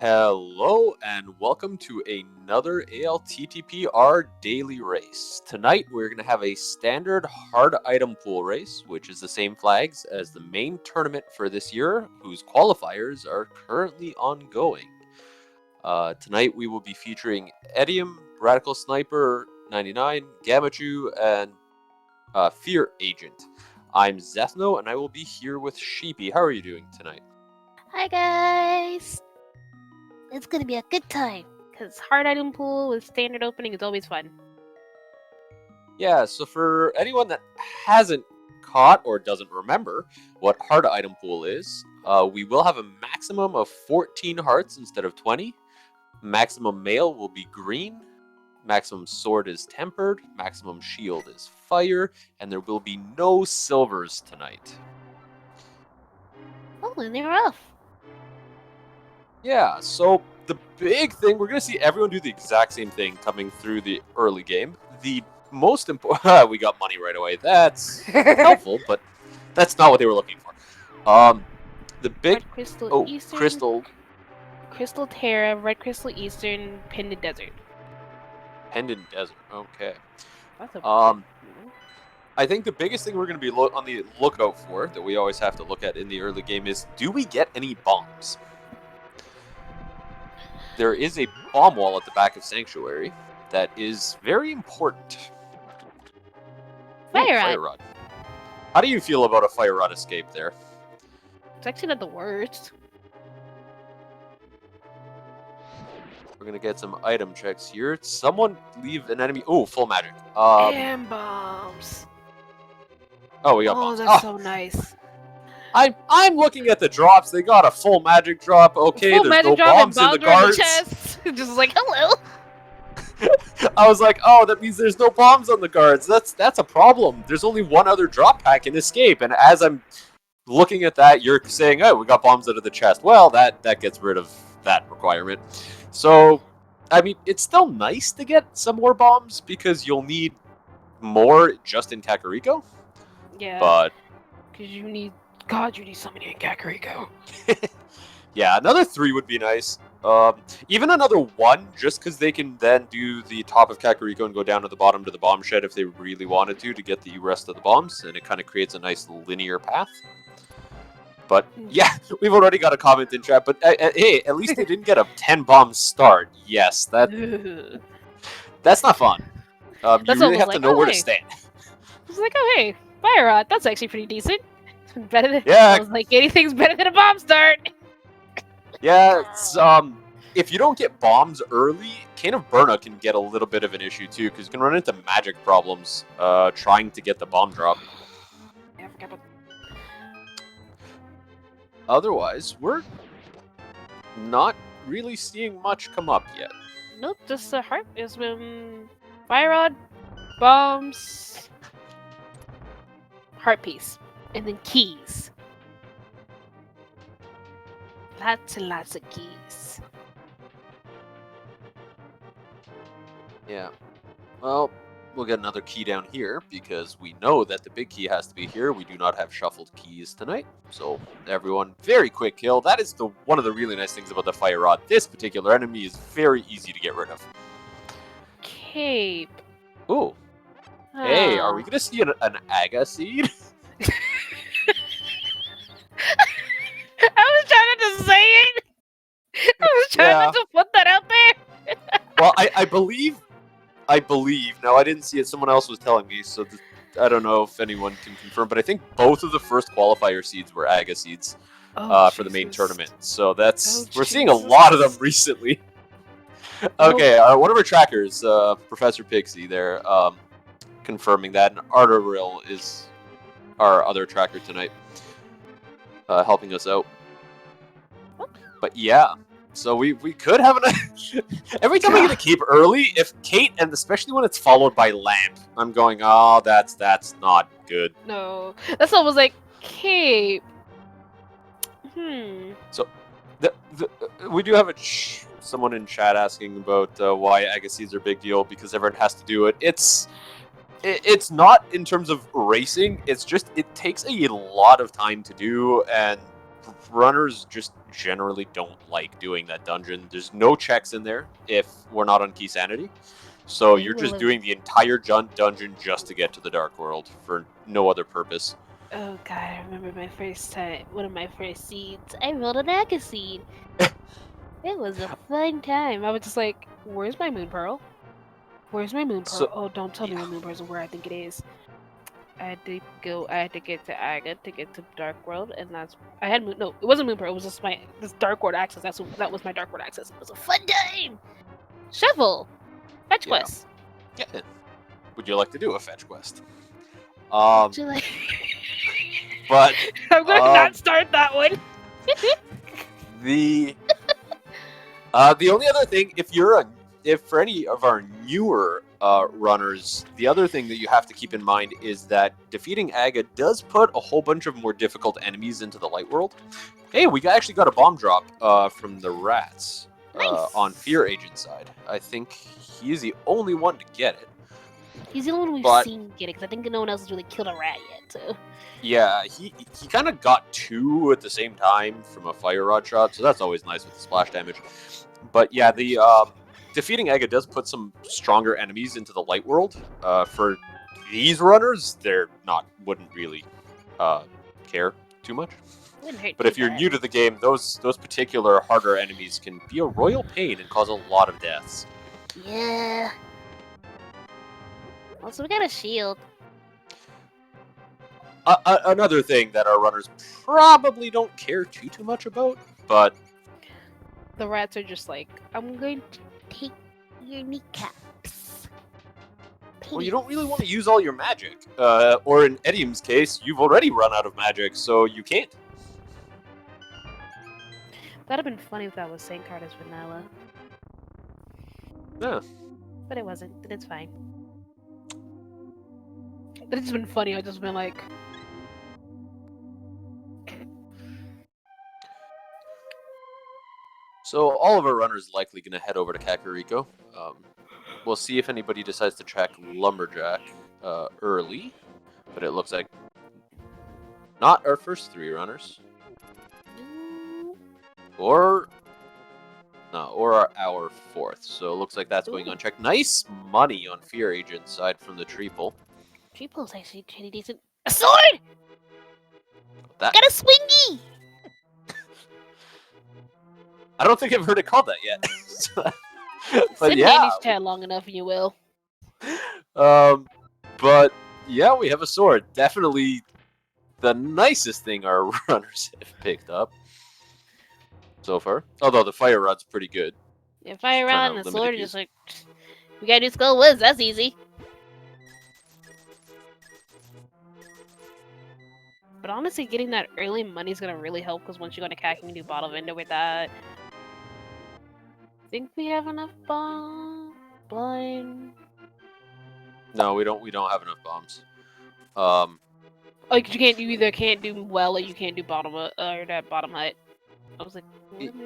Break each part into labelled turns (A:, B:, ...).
A: Hello and welcome to another ALTTP Daily Race. Tonight we're going to have a standard hard item pool race, which is the same flags as the main tournament for this year, whose qualifiers are currently ongoing. Tonight we will be featuring Edium, Radical Sniper 99, Gamachu, and Fear Agent. I'm Zethno and I will be here with Sheepy. How are you doing tonight?
B: Hi guys! It's gonna be a good time, because hard item pool with standard opening is always fun.
A: Yeah, so for anyone that hasn't caught or doesn't remember what hard item pool is, we will have a maximum of 14 hearts instead of 20. Maximum mail will be green. Maximum sword is tempered. Maximum shield is fire. And there will be no silvers tonight.
B: Oh, and they're off!
A: Yeah, so the big thing, we're going to see everyone do the exact same thing coming through the early game. The most important... we got money right away. That's helpful, but that's not what they were looking for. The big...
B: Red Crystal Eastern,
A: Crystal
B: Terra, Red Crystal Eastern, Pendant Desert.
A: Pendant Desert, okay.
B: That's a
A: I think the biggest thing we're going to be on the lookout for, that we always have to look at in the early game, is do we get any bombs? There is a bomb wall at the back of Sanctuary that is very important.
B: Fire Rod.
A: How do you feel about a Fire Rod escape there?
B: It's actually not the worst.
A: We're going to get some item checks here. Someone leave an enemy... Oh, full magic.
B: And bombs!
A: Oh, we got bombs.
B: That's so nice.
A: I'm looking at the drops. They got a full magic drop. Okay,
B: full
A: there's
B: magic
A: no
B: drop
A: bombs in the guards.
B: Chest. Just like, hello!
A: I was like, oh, that means there's no bombs on the guards. That's a problem. There's only one other drop pack in escape, and as I'm looking at that, you're saying, oh, we got bombs out of the chest. Well, that gets rid of that requirement. So, I mean, it's still nice to get some more bombs because you'll need more just in Kakariko.
B: Yeah.
A: But
B: because you need so many in Kakariko.
A: Yeah, another 3 would be nice. Even another 1, just because they can then do the top of Kakariko and go down to the bottom to the bomb shed if they really wanted to get the rest of the bombs, and it kind of creates a nice linear path. But yeah, we've already got a comment in chat, but hey, at least they didn't get a 10 bomb start. Yes, that's not fun. You really have to know where to stand.
B: It's like, oh hey, Fire Rod, that's actually pretty decent. Better than,
A: yeah.
B: I was like, anything's better than a bomb start.
A: Yeah, it's, if you don't get bombs early, Cane of Burna can get a little bit of an issue too, because you can run into magic problems trying to get the bomb drop.
B: Yeah, I forgot about...
A: Otherwise, we're not really seeing much come up yet.
B: Nope, just the heart is when Fire Rod, bombs, heart piece, and then keys. Lots and lots of keys.
A: Yeah. Well, we'll get another key down here because we know that the big key has to be here. We do not have shuffled keys tonight. So, everyone, very quick kill. That is one of the really nice things about the Fire Rod. This particular enemy is very easy to get rid of.
B: Cape.
A: Ooh. Hey, are we going to see an Aga seed?
B: I was trying not to say it. I was trying not to put that out there.
A: Well, I believe. Now, I didn't see it. Someone else was telling me, so I don't know if anyone can confirm. But I think both of the first qualifier seeds were Aga seeds for the main tournament. So we're seeing a lot of them recently. Okay, one of our trackers, Professor Pixie, there, confirming that, and Arteril is our other tracker tonight. Helping us out. But yeah, so we could have every time we get a cape early, if Kate, and especially when it's followed by Lamp, I'm going, oh, that's not good.
B: No, that's almost like cape.
A: So we do have someone in chat asking about why Agassiz are a big deal, because everyone has to do it. It's not in terms of racing, it's just it takes a lot of time to do, and runners just generally don't like doing that dungeon. There's no checks in there if we're not on key sanity. So you're just doing the entire dungeon just to get to the Dark World for no other purpose.
B: Oh god, I remember my first time, one of my first seeds. I rolled an Aga seed. It was a fun time. I was just like, where's my moon pearl? Where's my moon pearl? Oh, don't tell me my moon pearl's where I think it is. I had to get to Aga to get to Dark World, and no, it wasn't moon pearl, it was just this Dark World access. That was my Dark World access. It was a fun time! Shovel! Fetch quest!
A: Yeah. Would you like to do a fetch quest?
B: Would you like...
A: But
B: I'm gonna not start that one.
A: The only other thing, if for any of our newer runners, the other thing that you have to keep in mind is that defeating Aga does put a whole bunch of more difficult enemies into the light world. Hey, we actually got a bomb drop from the rats on Fear Agent's side. I think he's the only one to get it.
B: He's the only one we've seen get it, because I think no one else has really killed a rat yet, so...
A: Yeah, he kind of got 2 at the same time from a fire rod shot, so that's always nice with the splash damage. But yeah, the defeating Aga does put some stronger enemies into the light world. For these runners, wouldn't really care too much. But if you're new to the game, those particular harder enemies can be a royal pain and cause a lot of deaths.
B: Yeah. Also, we got a shield.
A: Another thing that our runners probably don't care too much about, but...
B: The rats are just like, I'm going to take your kneecaps.
A: Well, you don't really want to use all your magic. Or in Edium's case, you've already run out of magic, so you can't.
B: That'd have been funny if that was same card as vanilla.
A: Yeah.
B: But it wasn't, and it's fine. That'd just been funny, I'd just been like...
A: So all of our runners likely going to head over to Kakariko. We'll see if anybody decides to check Lumberjack early, but it looks like not our first 3 runners, or our 4th. So it looks like that's going unchecked. Nice money on Fear Agent's side from the Treeple.
B: Treeple's actually pretty decent. A sword! Got a swingy!
A: I don't think I've heard it called that yet. But
B: Sit
A: yeah,
B: chat long enough and you will.
A: But yeah, we have a sword. Definitely the nicest thing our runners have picked up so far. Although the fire rod's pretty good.
B: Yeah, fire rod and the sword are just like, we gotta do Skull Woods. That's easy. But honestly, getting that early money is gonna really help, because once you go to CAC, you can do Bottle Window with that. Think we have enough blind?
A: No, we don't have enough bombs.
B: Like, you either can't do well or you can't do bottom or that bottom hut. I was like,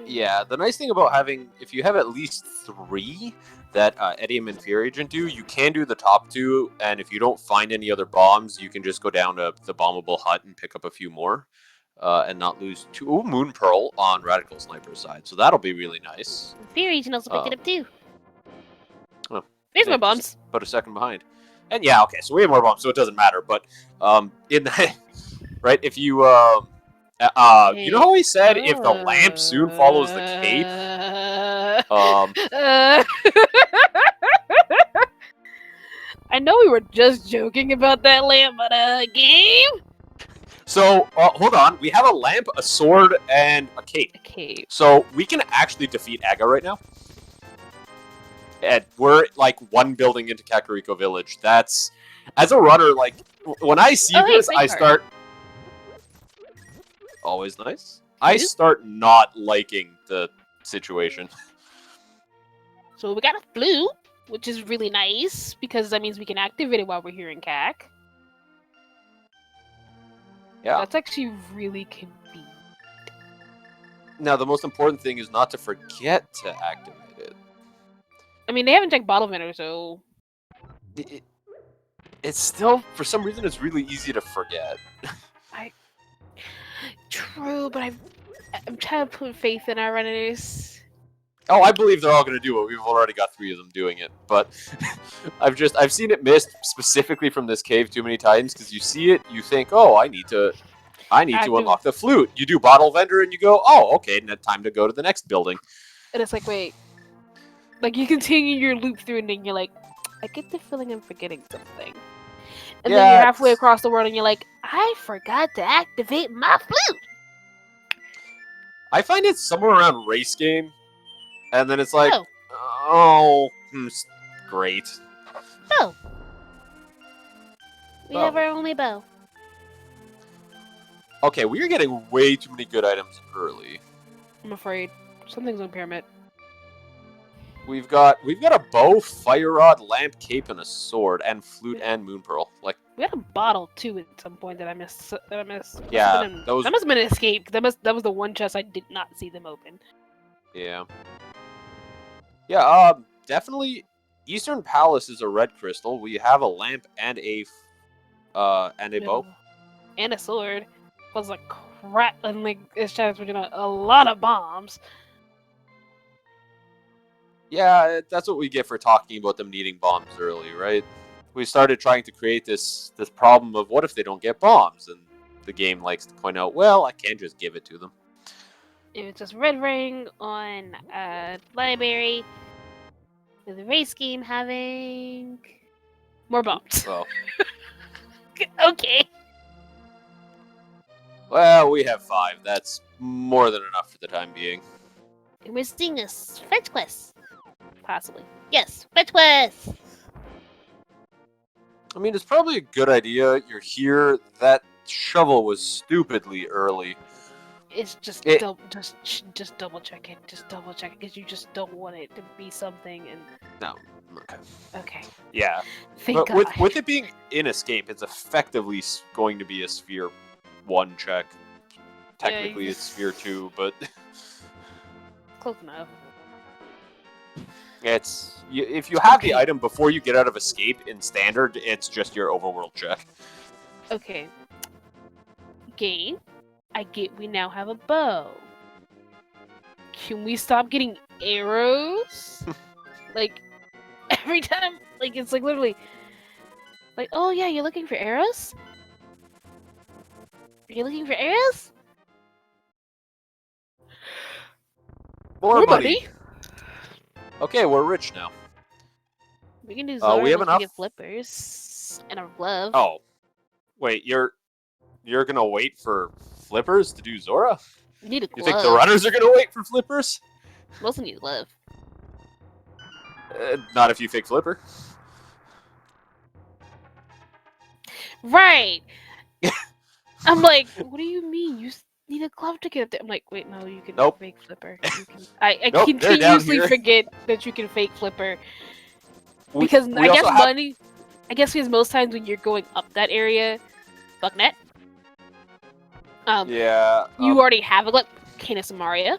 A: yeah. The nice thing about having, if you have at least 3 that Edium and Fear Agent do, you can do the top 2, and if you don't find any other bombs, you can just go down to the bombable hut and pick up a few more. And not lose 2. Ooh, Moon Pearl on Radical Sniper's side, so that'll be really nice.
B: Fear Agent also picked it up too.
A: Oh,
B: there's my bombs.
A: Put a second behind. And yeah, okay, so we have more bombs, so it doesn't matter. But in that, right, if you you know how he said if the lamp soon follows the cape?
B: I know we were just joking about that lamp, but game.
A: So, hold on. We have a lamp, a sword, and a cape. So, we can actually defeat Aga right now. And we're, like, 1 building into Kakariko Village. That's... As a runner, like, when I see this, I start... Always nice. I start not liking the situation.
B: So, we got a flute, which is really nice, because that means we can activate it while we're here in CAC.
A: Yeah.
B: That's actually really convenient.
A: Now, the most important thing is not to forget to activate it.
B: I mean, they haven't checked Bottle Vendor, so...
A: It's still, for some reason, it's really easy to forget.
B: True, but I'm trying to put faith in our runners.
A: Oh, I believe they're all going to do it. We've already got 3 of them doing it, but I've seen it missed specifically from this cave too many times because you see it, you think, oh, I need to unlock the flute. You do bottle vendor, and you go, oh, okay, time to go to the next building.
B: And it's like, wait, like you continue your loop through, and then you're like, I get the feeling I'm forgetting something. And then you're halfway across the world, and you're like, I forgot to activate my flute.
A: I find it's somewhere around race game. And then it's like, oh, great.
B: Bow. We have our only bow.
A: Okay, we are getting way too many good items early.
B: I'm afraid. Something's on pyramid.
A: We've got a bow, fire rod, lamp, cape, and a sword, and flute and moon pearl. Like
B: we had a bottle too at some point that I missed.
A: Yeah,
B: that must have been an escape. That was the one chest I did not see them open.
A: Yeah. Yeah, definitely Eastern Palace is a red crystal. We have a lamp and a bow.
B: And a sword. Was like crap, and like it's just we're gonna a lot of bombs.
A: Yeah, that's what we get for talking about them needing bombs early, right? We started trying to create this problem of what if they don't get bombs, and the game likes to point out, well, I can't just give it to them.
B: It was just red ring on library with the race game having more bombs.
A: Oh.
B: Okay.
A: Well, we have 5. That's more than enough for the time being.
B: And we're seeing a fetch quest. Possibly. Yes, fetch quest!
A: I mean, it's probably a good idea. You're here. That shovel was stupidly early.
B: It's just just double check it. Just double check it because you just don't want it to be something. And
A: no. Okay.
B: Okay.
A: Yeah.
B: Thank God.
A: With it being in escape, it's effectively going to be a sphere 1 check. Technically, it's sphere 2, but
B: close enough.
A: If you have the item before you get out of escape in standard, it's just your overworld check.
B: Okay. Game. I get we now have a bow. Can we stop getting arrows? Like, every time, like, it's like literally, like, oh yeah, you're looking for arrows? You're looking for arrows?
A: More money. Okay, we're rich now.
B: We can do Zora
A: we have enough.
B: Get flippers and a glove.
A: Oh, wait, you're gonna wait for flippers to do Zora?
B: You need a glove.
A: You think the runners are gonna wait for flippers?
B: Mostly need a glove.
A: Not if you fake flipper.
B: Right. I'm like, what do you mean? You need a glove to get up there. I'm like, wait, no, you can fake flipper. You can... I continuously forget that you can fake flipper. Because I guess because most times when you're going up that area, Bucknet, you already have a glove. Canis Maria.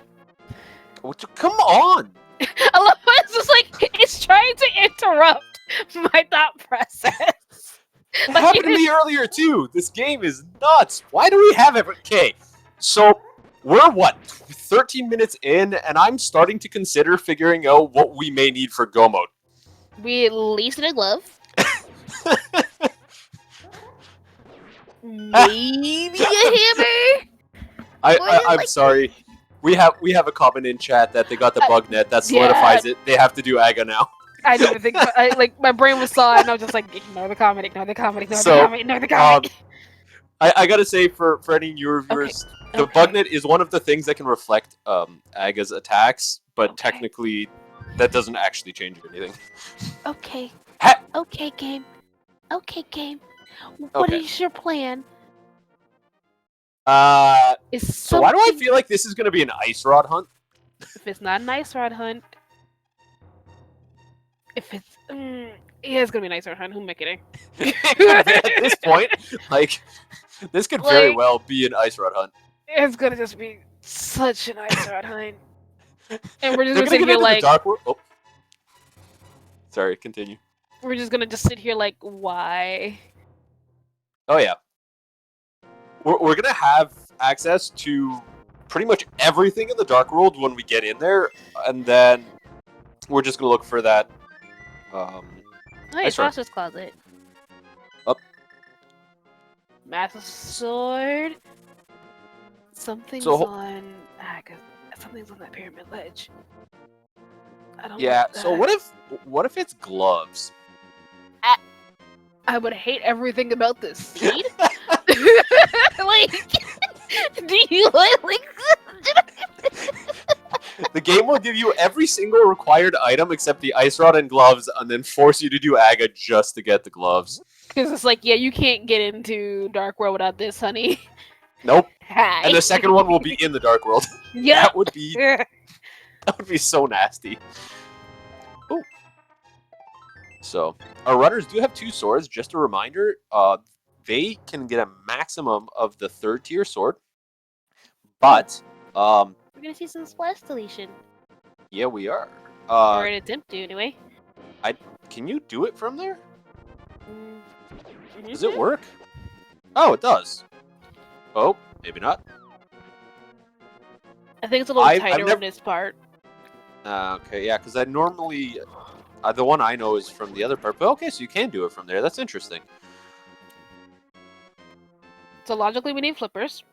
A: Come on!
B: I love how it's just like, it's trying to interrupt my thought process.
A: It happened to me earlier too. This game is nuts. Why do we have every... Okay, so we're what, 13 minutes in, and I'm starting to consider figuring out what we may need for Go mode.
B: We at least need a glove. Maybe a hammer.
A: I'm sorry. We have a comment in chat that they got the bug net that solidifies it. They have to do Aga now.
B: I didn't even think. My brain was saw it, and I was just like, ignore the comment, ignore the comment, ignore the comment, ignore the comment.
A: I gotta say, for any newer viewers, the bug net is one of the things that can reflect Aga's attacks, but technically, that doesn't actually change anything.
B: Okay. Okay, game. Okay, game. What is your plan?
A: So why do I feel like this is gonna be an ice rod hunt?
B: If it's not an ice rod hunt, if it's it's gonna be an ice rod hunt. Who am I kidding?
A: At this point, like, this could very well be an ice rod hunt.
B: It's gonna just be such an ice rod hunt, and we're just gonna sit here like.
A: Dark world. Oh. Sorry, continue.
B: We're just gonna sit here like, why?
A: Oh yeah. We're gonna have access to pretty much everything in the Dark World when we get in there, and then we're just gonna look for that.
B: Hey, Saucer's Closet.
A: Up.
B: Massive sword. Something's
A: So,
B: on. Something's on that pyramid ledge. I don't.
A: yeah. So what if it's gloves?
B: I would hate everything about this seed. Like, do you like?
A: The game will give you every single required item except the ice rod and gloves, and then force you to do Aga just to get the gloves.
B: Because it's like, yeah, you can't get into Dark World without this, honey.
A: Nope.
B: Hi.
A: And the second one will be in the Dark World.
B: Yeah.
A: That would be so nasty. Oh. So our runners do have 2 swords. Just a reminder, they can get a maximum of the 3rd tier sword, but
B: we're gonna see some splash deletion.
A: Yeah, we are.
B: Or an attempt to, anyway.
A: Can you do it from there?
B: Mm-hmm.
A: Does it work? Oh, it does. Oh, maybe not.
B: I think it's a little tighter on this part.
A: Okay, yeah, because I normally... the one I know is from the other part. But okay, so you can do it from there. That's interesting.
B: So logically, we need flippers.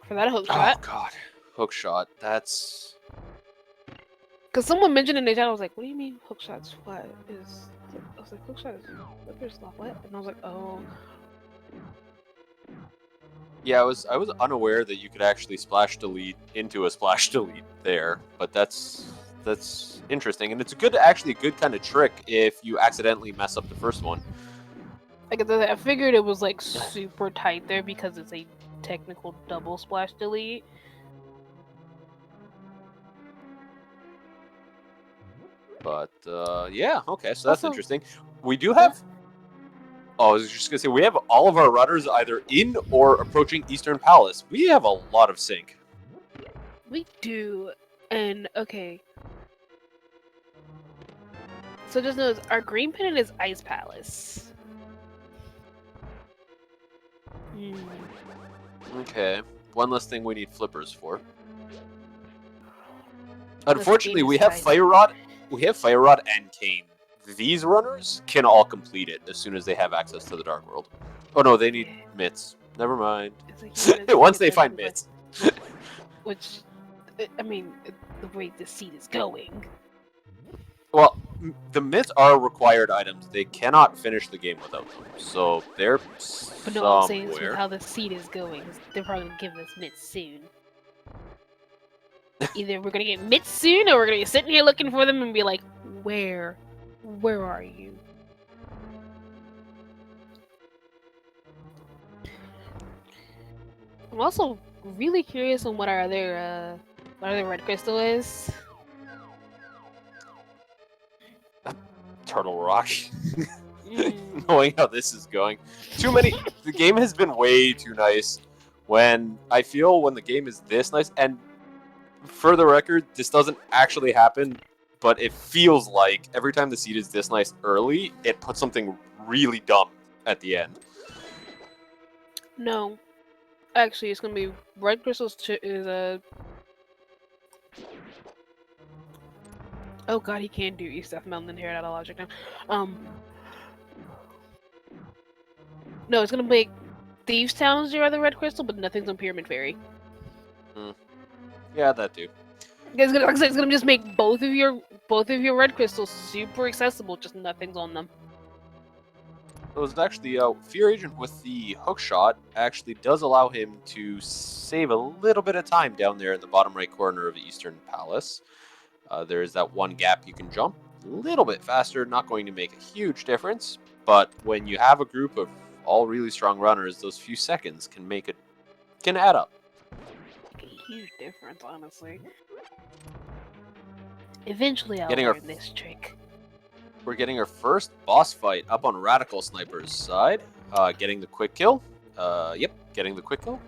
B: For that hook shot.
A: Oh, God. Hook shot. That's...
B: Because someone mentioned in the chat, I was like, what do you mean hook shot's what? I was like, hook shot is flippers not what? And I was like, oh.
A: Yeah, I was unaware that you could actually splash delete into a splash delete there, but that's interesting, and it's actually a good kind of trick if you accidentally mess up the first one.
B: Like I figured it was like super tight there because it's a technical double splash delete.
A: But yeah, okay, so that's interesting. We do have. Oh, I was just gonna say we have all of our runners either in or approaching Eastern Palace. We have a lot of sync.
B: We do, and okay. So just notice our green pennant is Ice Palace.
A: Okay, one less thing we need flippers for. Unfortunately, we have Fire Rod. We have Fire Rod and Cane. These runners can all complete it as soon as they have access to the Dark World. Oh no, they need mitts. Never mind. Like, once they find mitts.
B: Which, I mean, the way the seed is going.
A: Well, the mitts are required items. They cannot finish the game without them. So they're
B: But no, I'm saying with how the seed is going, they're probably going to give us mitts soon. Either we're going to get mitts soon, or we're going to be sitting here looking for them and be like, where are you? I'm also really curious on what our other red crystal is.
A: Turtle Rock. Knowing how this is going. Too many. The game has been way too nice. When the game is this nice, and for the record, this doesn't actually happen, but it feels like every time the seed is this nice early, it puts something really dumb at the end.
B: No. Actually, it's going to be red crystals is a... Oh god, he can do East F Mountain here out of logic now. No, it's going to make Thieves Town's your other red crystal, but nothing's on Pyramid Fairy.
A: Yeah, that too.
B: It's gonna just make both of your red crystals super accessible, just nothing's on them.
A: It was actually Fear Agent with the hook shot actually does allow him to save a little bit of time down there in the bottom right corner of Eastern Palace. There is that one gap you can jump a little bit faster, not going to make a huge difference, but when you have a group of all really strong runners, those few seconds can add up.
B: Huge difference, honestly. Eventually I'll learn this trick.
A: We're getting our first boss fight up on Radical Sniper's side. Getting the quick kill. Yep, getting the quick kill.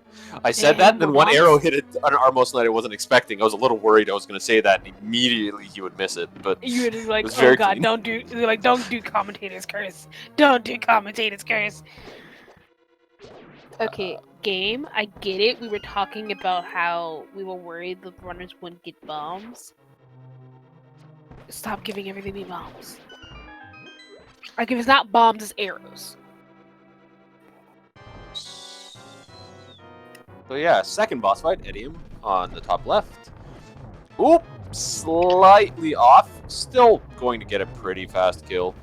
A: I said that, and then one arrow hit an Armos Knight I wasn't expecting. I was a little worried I was going to say that, and immediately he would miss it. But
B: you would be like, oh god, don't do Commentator's Curse. Don't do Commentator's Curse. Okay, game, I get it. We were talking about how we were worried the runners wouldn't get bombs. Stop giving everything me bombs. Like, if it's not bombs, it's arrows.
A: So yeah, second boss fight, Edium on the top left. Oop, slightly off. Still going to get a pretty fast kill.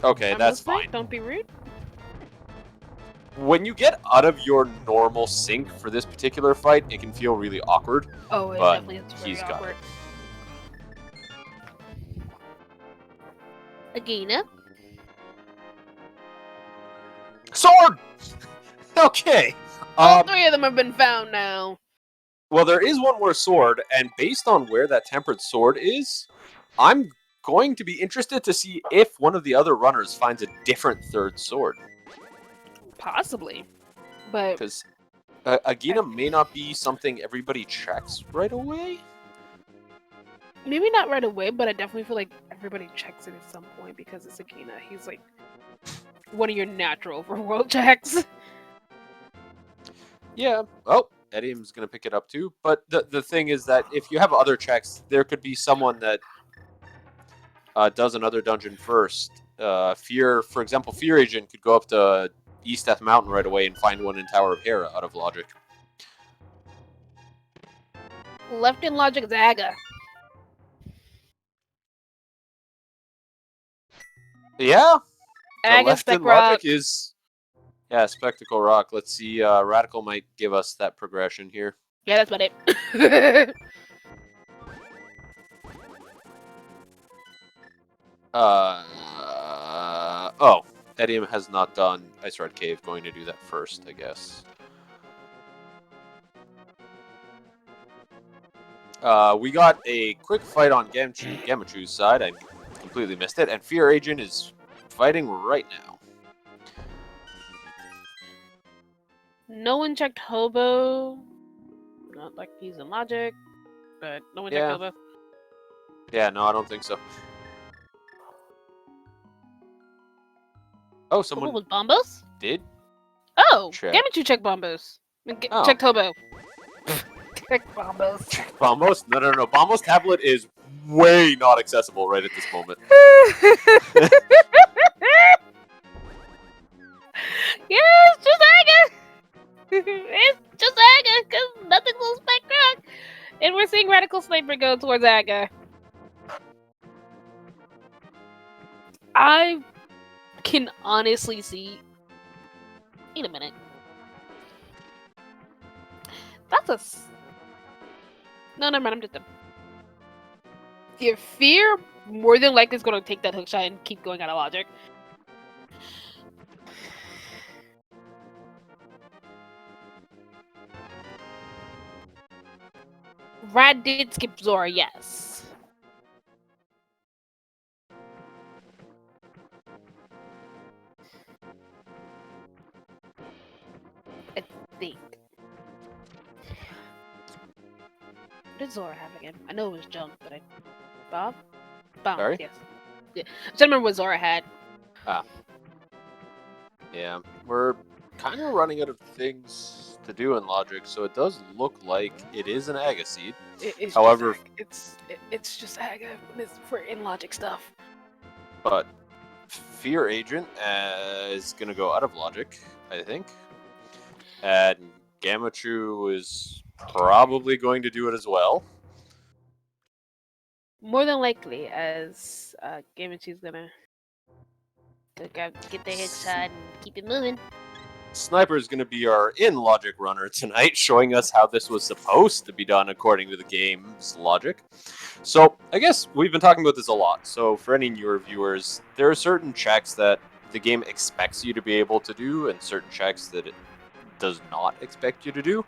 A: Okay, that's fine.
B: Don't be rude.
A: When you get out of your normal sync for this particular fight, it can feel really awkward.
B: Oh, it
A: but
B: definitely is very
A: he's got
B: awkward.
A: it.
B: Agina.
A: Sword! Okay.
B: All three of them have been found now.
A: Well, there is one more sword, and based on where that tempered sword is, I'm going to be interested to see if one of the other runners finds a different third sword.
B: Possibly. But...
A: Because Agina may not be something everybody checks right away.
B: Maybe not right away, but I definitely feel like everybody checks it at some point because it's Agina. He's like one of your natural overworld checks.
A: Yeah. Oh, Edium's going to pick it up too. But the thing is that if you have other checks, there could be someone that does another dungeon first. For example, Fear Agent could go up to East Death Mountain right away and find one in Tower of Hera out of logic.
B: Left in logic, Zaga.
A: Yeah.
B: Aga,
A: left
B: Spec
A: in
B: Rock.
A: logic is... Yeah, Spectacle Rock. Let's see. Radical might give us that progression here.
B: Yeah, that's about it.
A: Oh, Edium has not done Ice Red Cave. Going to do that first, I guess. We got a quick fight on Gamachu's side. I completely missed it. And Fear Agent is fighting right now.
B: No one checked Hobo. Not like he's in logic, but no one checked Hobo.
A: Yeah, no, I don't think so. Oh, someone
B: was Bombos?
A: did?
B: Oh,
A: check.
B: Gamachu checked Bombos. Checked Hobo. Check Bombos.
A: Check Bombos? No. Bombos tablet is way not accessible right at this moment.
B: Yeah, it's just Aga. It's just Aga, because nothing's on Spec Rock. And we're seeing Radical Sniper go towards Aga. I can honestly see... Wait a minute. That's a... No, never mind, I'm just done. Your Fear more than likely is going to take that hookshot and keep going out of logic. Rad did skip Zora, yes. I think. What did Zora have again? I know it was junk, but I... Bob?
A: Sorry?
B: Yes. Yeah. I just remember what Zora had.
A: Ah. Yeah, we're kind of running out of things to do in logic, so it does look like it is an Aga seed. However,
B: it's just Aga for in logic stuff.
A: But Fear Agent is going to go out of logic, I think. And Gamachu is probably going to do it as well.
B: More than likely, as Gamachu's going to get the headshot and keep it moving.
A: Sniper is going to be our in-logic runner tonight, showing us how this was supposed to be done according to the game's logic. So, I guess we've been talking about this a lot. So, for any newer viewers, there are certain checks that the game expects you to be able to do, and certain checks that it does not expect you to do.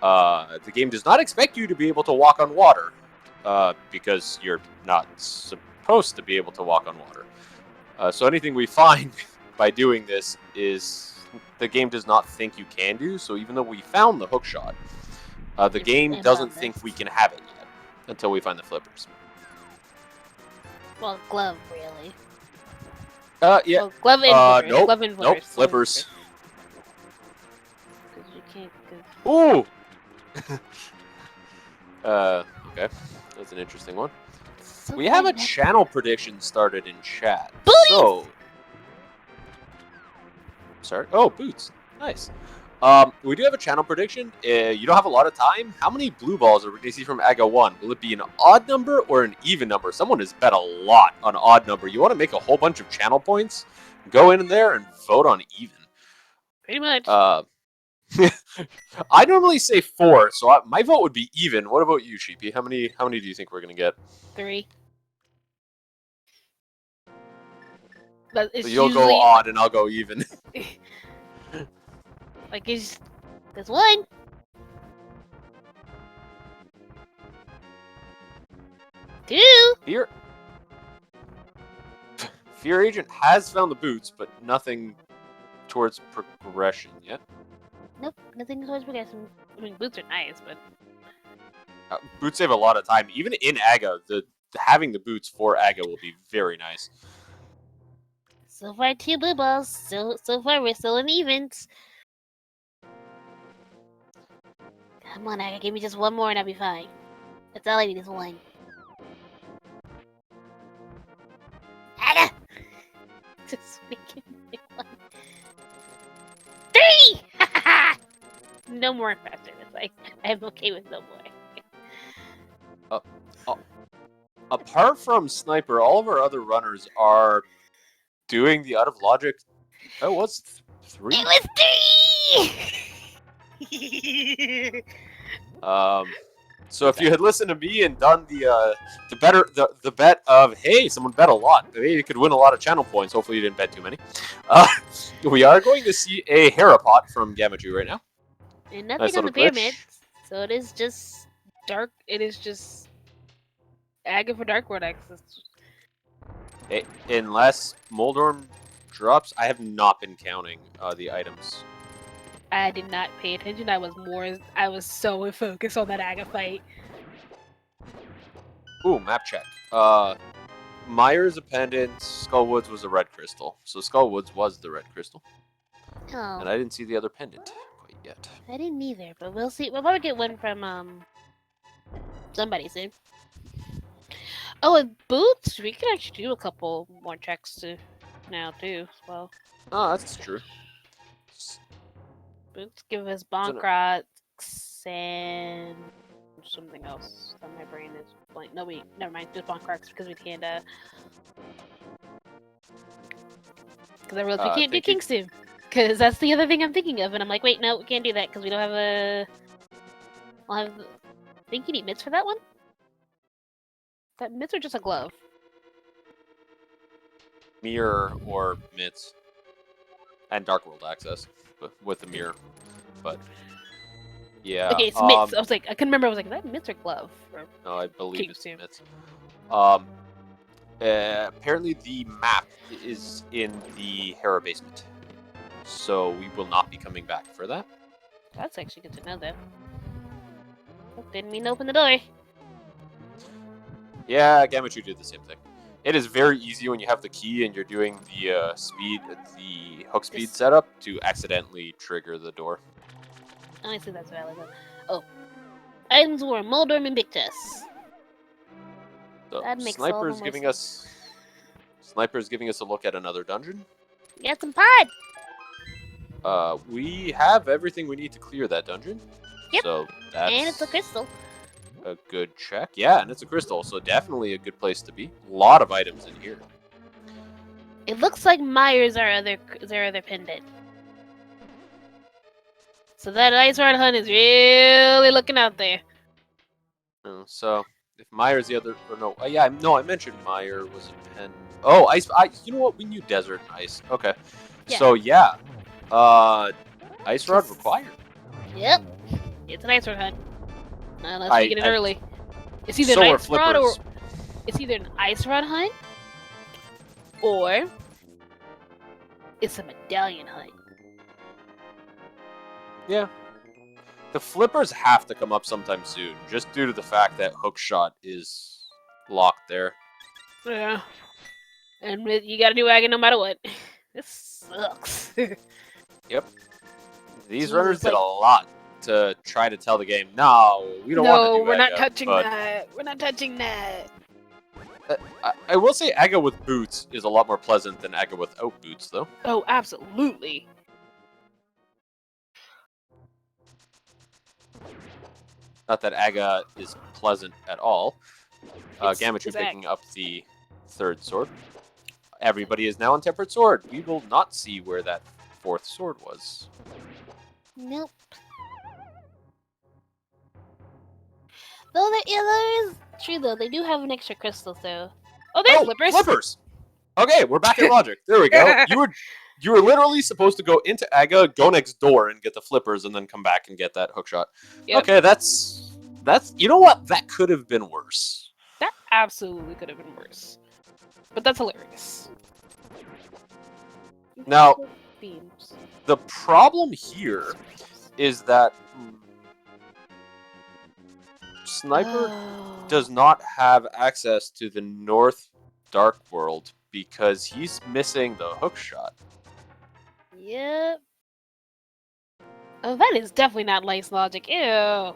A: The game does not expect you to be able to walk on water, because you're not supposed to be able to walk on water. So anything we find by doing this is the game does not think you can do. So even though we found the hookshot, the game doesn't think we can have it yet until we find the flippers.
B: Well, glove, really.
A: Yeah.
B: Well, glove in flippers.
A: Nope.
B: Glove in
A: Nope.
B: flippers.
A: Flippers.
B: Because you can't.
A: Ooh. Okay. That's an interesting one.
B: So
A: We have a
B: fun,
A: channel prediction started in chat.
B: Booties!
A: So. Sorry. Oh, boots. Nice. We do have a channel prediction. You don't have a lot of time. How many blue balls are we going to see from AGA 1? Will it be an odd number or an even number? Someone has bet a lot on odd number. You want to make a whole bunch of channel points? Go in there and vote on even.
B: Pretty much.
A: I normally say 4, so my vote would be even. What about you, Sheepy? How many do you think we're going to get?
B: 3. But it's
A: So you'll
B: usually,
A: go odd and I'll go even.
B: like, there's 1. 2.
A: Fear Agent has found the boots, but nothing towards progression yet.
B: Nope, nothing towards progression. I mean, boots are nice, but
A: Boots save a lot of time. Even in AGA, having the boots for AGA will be very nice.
B: so far 2 blue balls. So far we're still in evens. Come on, Aga, give me just 1 more and I'll be fine. That's all I need is 1. Aga! Just making me 1. 3! No more faster. It's like, I'm okay with no more.
A: Apart from Sniper, all of our other runners are doing the out of logic. Oh, what's 3?
B: It was 3!
A: So if you had listened to me and done the bet of, hey, someone bet a lot, maybe you could win a lot of channel points. Hopefully you didn't bet too many. We are going to see a Harapot from Gamaju right now.
B: And nothing
A: Nice
B: on the
A: little glitch.
B: pyramids. So it is just dark. It is just Aga for Dark World access.
A: Unless Moldorm drops, I have not been counting the items.
B: I did not pay attention. I was so focused on that Aga fight.
A: Ooh, map check. Myers a pendant, Skullwoods was a red crystal. So Skullwoods was the red crystal.
B: Oh.
A: And I didn't see the other pendant quite yet.
B: I didn't either, but we'll see. We'll probably get one from somebody soon. Oh, and boots. We could actually do a couple more checks now too as well.
A: Oh, that's true.
B: Boots give us Bonkrot and something else that my brain is blank. No, never mind. Just Bonkrot because we can't. Because I realized we can't do Kingston. Because that's the other thing I'm thinking of, and I'm like, wait, no, we can't do that because we don't have a. I'll have. I think you need mitts for that one. That mitts are just a glove.
A: Mirror or mitts. And Dark World access with the mirror. But yeah.
B: Okay, it's mitts. I was like, I couldn't remember. I was like, is that mitts or glove? Or
A: no, I believe it's
B: Kingston.
A: mitts. Apparently the map is in the Hera basement. So we will not be coming back for that.
B: That's actually good to know, though. Didn't mean to open the door.
A: Yeah, Gamachu did the same thing. It is very easy when you have the key and you're doing the hook speed setup to accidentally trigger the door.
B: Honestly, that's valid. Oh, items were Moldorm and Big Tess.
A: So
B: That makes
A: Sniper's giving us a look at another dungeon.
B: Get some pod.
A: We have everything we need to clear that dungeon.
B: Yep.
A: So that's
B: And it's a crystal.
A: A good check. Yeah, and it's a crystal, so definitely a good place to be. A lot of items in here.
B: It looks like Myers their other pendant. So that Ice Rod Hunt is really looking out there.
A: So if Meyer's the other, or no, yeah, no, I mentioned Meyer was a pen. Oh, ice. You know what? We knew desert and ice. Okay.
B: Yeah.
A: So yeah, ice rod required.
B: Yep. It's an Ice Rod Hunt. Unless we get it early. It's either
A: so
B: an
A: are
B: Ice Rod or
A: flippers.
B: it's either an Ice Rod Hunt or it's a Medallion Hunt.
A: Yeah. The flippers have to come up sometime soon, just due to the fact that Hookshot is locked there.
B: Yeah. And you gotta do Aga no matter what. This sucks.
A: Yep. These
B: Jesus,
A: runners did
B: like-
A: a lot to try to tell the game, no, we don't want to
B: No,
A: do
B: we're not
A: Aga,
B: touching
A: but
B: that. We're not touching that.
A: I will say Aga with boots is a lot more pleasant than Aga without boots, though.
B: Oh, absolutely.
A: Not that Aga is pleasant at all. Gametry
B: it's
A: picking up the third sword. Everybody is now on Tempered Sword. We will not see where that fourth sword was.
B: Nope. Though that is true though. They do have an extra crystal, so. Oh, there's flippers.
A: Flippers. Okay, we're back at logic. There we go. You were literally supposed to go into Aga, go next door, and get the flippers, and then come back and get that hook shot.
B: Yep.
A: Okay, that's you know what? That could have been worse.
B: That absolutely could have been worse. But that's hilarious.
A: Now,
B: Beams.
A: the problem here is that Sniper does not have access to the North Dark World because he's missing the hook shot.
B: Yep. Oh, that is definitely not nice logic. Ew.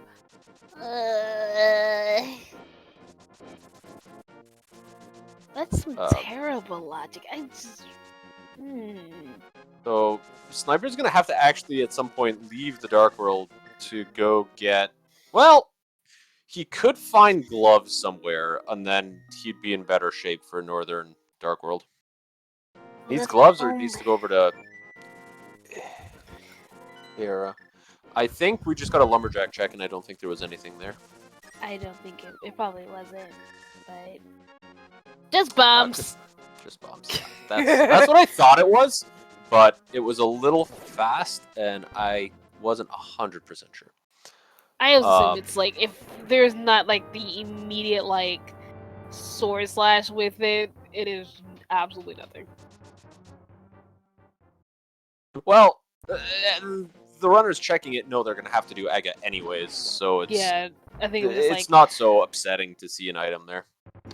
B: That's some terrible logic. I just.
A: So Sniper's gonna have to actually at some point leave the Dark World to go get. Well, he could find gloves somewhere, and then he'd be in better shape for Northern Dark World. Needs gloves, or needs to go over to Era. I think we just got a lumberjack check, and I don't think there was anything there.
B: I don't think it probably wasn't, but just bombs.
A: Just bombs. Yeah. That's what I thought it was, but it was a little fast, and I wasn't 100% sure.
B: I assume it's like if there's not like the immediate like sword slash with it, it is absolutely nothing.
A: Well, the runners checking it know they're going to have to do Aga anyways, so it's
B: I think
A: it's not so upsetting to see an item there.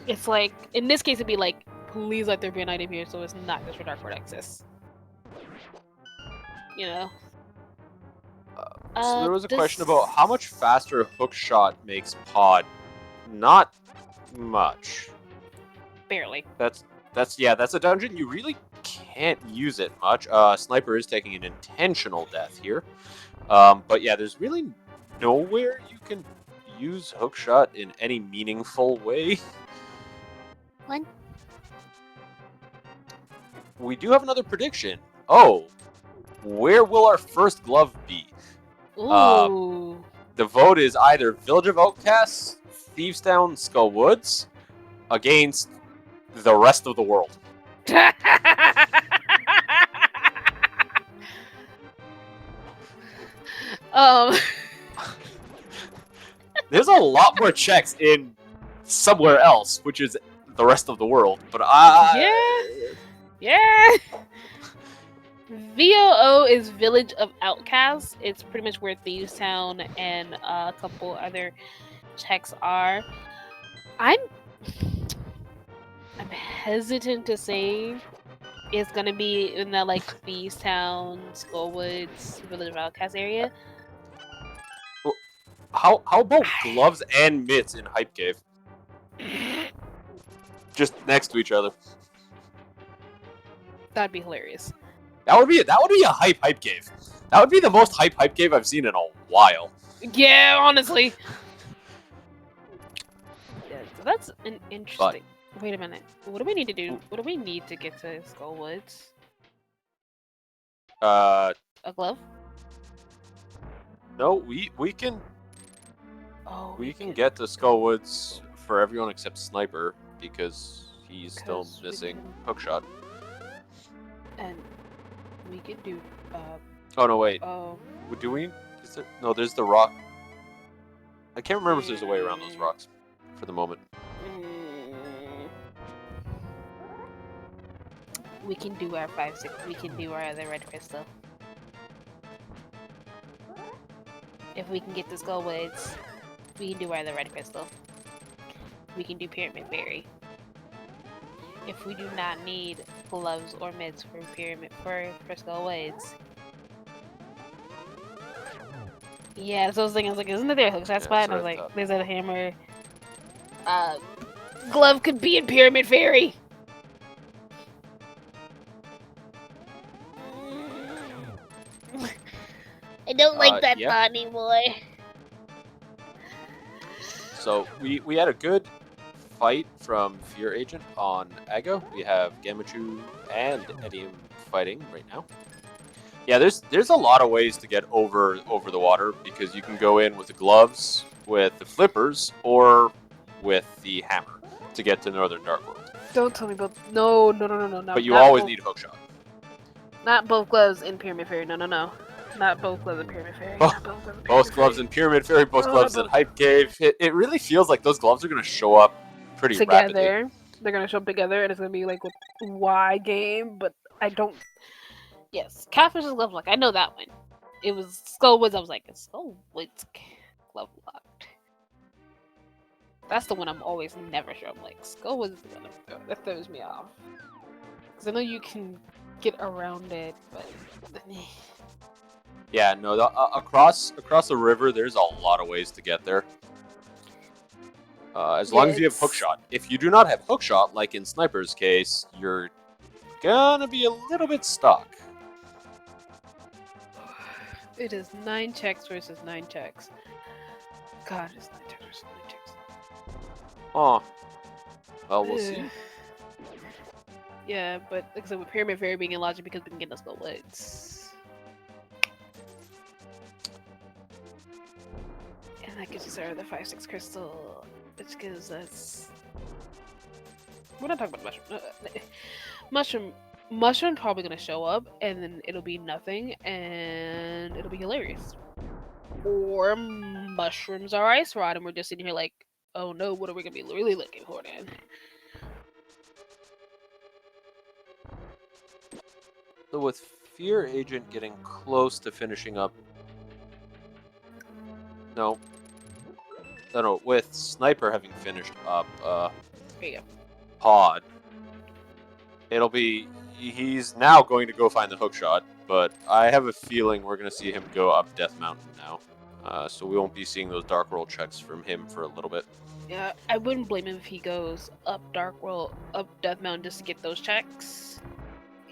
B: It's like in this case it'd be like, please let there be an item here, so it's not just for Dark World access. You know.
A: So there was a question about how much faster hook shot makes pod. Not much.
B: Barely.
A: That's a dungeon you really can't use it much. Sniper is taking an intentional death here. But yeah, there's really nowhere you can use hookshot in any meaningful way.
B: What?
A: We do have another prediction. Oh, where will our first glove be?
B: Ooh.
A: The vote is either Village of Outcasts, Thieves Town, Skull Woods, against the rest of the world. There's a lot more checks in somewhere else, which is the rest of the world. But
B: yeah. VOO is Village of Outcasts. It's pretty much where Thieves Town and a couple other checks are. I'm hesitant to say it's gonna be in the like Thieves Town, Skullwoods, Village of Outcasts area.
A: How about gloves and mitts in Hype Cave? Just next to each other.
B: That'd be hilarious.
A: That would be a hype cave. That would be the most hype cave I've seen in a while.
B: Yeah, honestly. Yeah, so that's an interesting. Wait a minute. What do we need to do? What do we need to get to Skullwoods? A glove?
A: No, we can.
B: Oh,
A: we can get to Skullwoods for everyone except Sniper because he's still missing hookshot.
B: And we could do.
A: Oh no! Wait.
B: Oh.
A: Do we? Is there? No, there's the rock. I can't remember if there's a way around those rocks for the moment.
B: We can do our 5-6. We can do our other red crystal. If we can get to Skullwoods, we can do our other red crystal. We can do Pyramid Berry. if we do not need gloves or mitts for pyramid for skullwoods. Yeah, so I was thinking, isn't there a hook shot spot? And I was like, there's a hammer. Glove could be in Pyramid Fairy. I don't like that thought anymore.
A: So we had a good fight from Fear Agent on Ago. We have Gamachu and Edium fighting right now. Yeah, there's a lot of ways to get over the water because you can go in with the gloves, with the flippers, or with the hammer to get to Northern Dark World.
B: Don't tell me both. No.
A: But you always need a hook shot.
B: Not both gloves in Pyramid Fairy. No. Not both gloves in Pyramid Fairy.
A: Both gloves in Pyramid Fairy, both gloves in Hype Cave. It really feels like those gloves are going to show up pretty rapidly.
B: They're going to show up together, and it's going to be like with Y game, but I don't... Yes, Catfish's glove lock. I know that one. It was Skullwoods. I was like, it's Skullwoods glove locked. That's the one I'm always never sure. I'm like, Skullwoods is the one that throws me off. Because I know you can get around it, but...
A: Yeah, no, across the river, there's a lot of ways to get there. As long as you have hookshot. If you do not have hookshot, like in Sniper's case, you're gonna be a little bit stuck.
B: It is 9 checks versus 9 checks. God, it's 9 checks versus 9 checks.
A: Oh. Well, we'll see.
B: Yeah, but like I said, with Pyramid Fairy being illogical because we can get us the woods. And that gives us our other 5-6 crystal, which gives us... We're not talking about mushroom. Mushroom probably gonna show up, and then it'll be nothing, and it'll be hilarious. Or mushrooms are ice rod, and we're just sitting here like, oh no, what are we gonna be really looking for then?
A: So with Fear Agent getting close to finishing up... No, with Sniper having finished up Pod, it'll be... He's now going to go find the hookshot, but I have a feeling we're going to see him go up Death Mountain now. So we won't be seeing those Dark World checks from him for a little bit.
B: Yeah, I wouldn't blame him if he goes up up Death Mountain just to get those checks.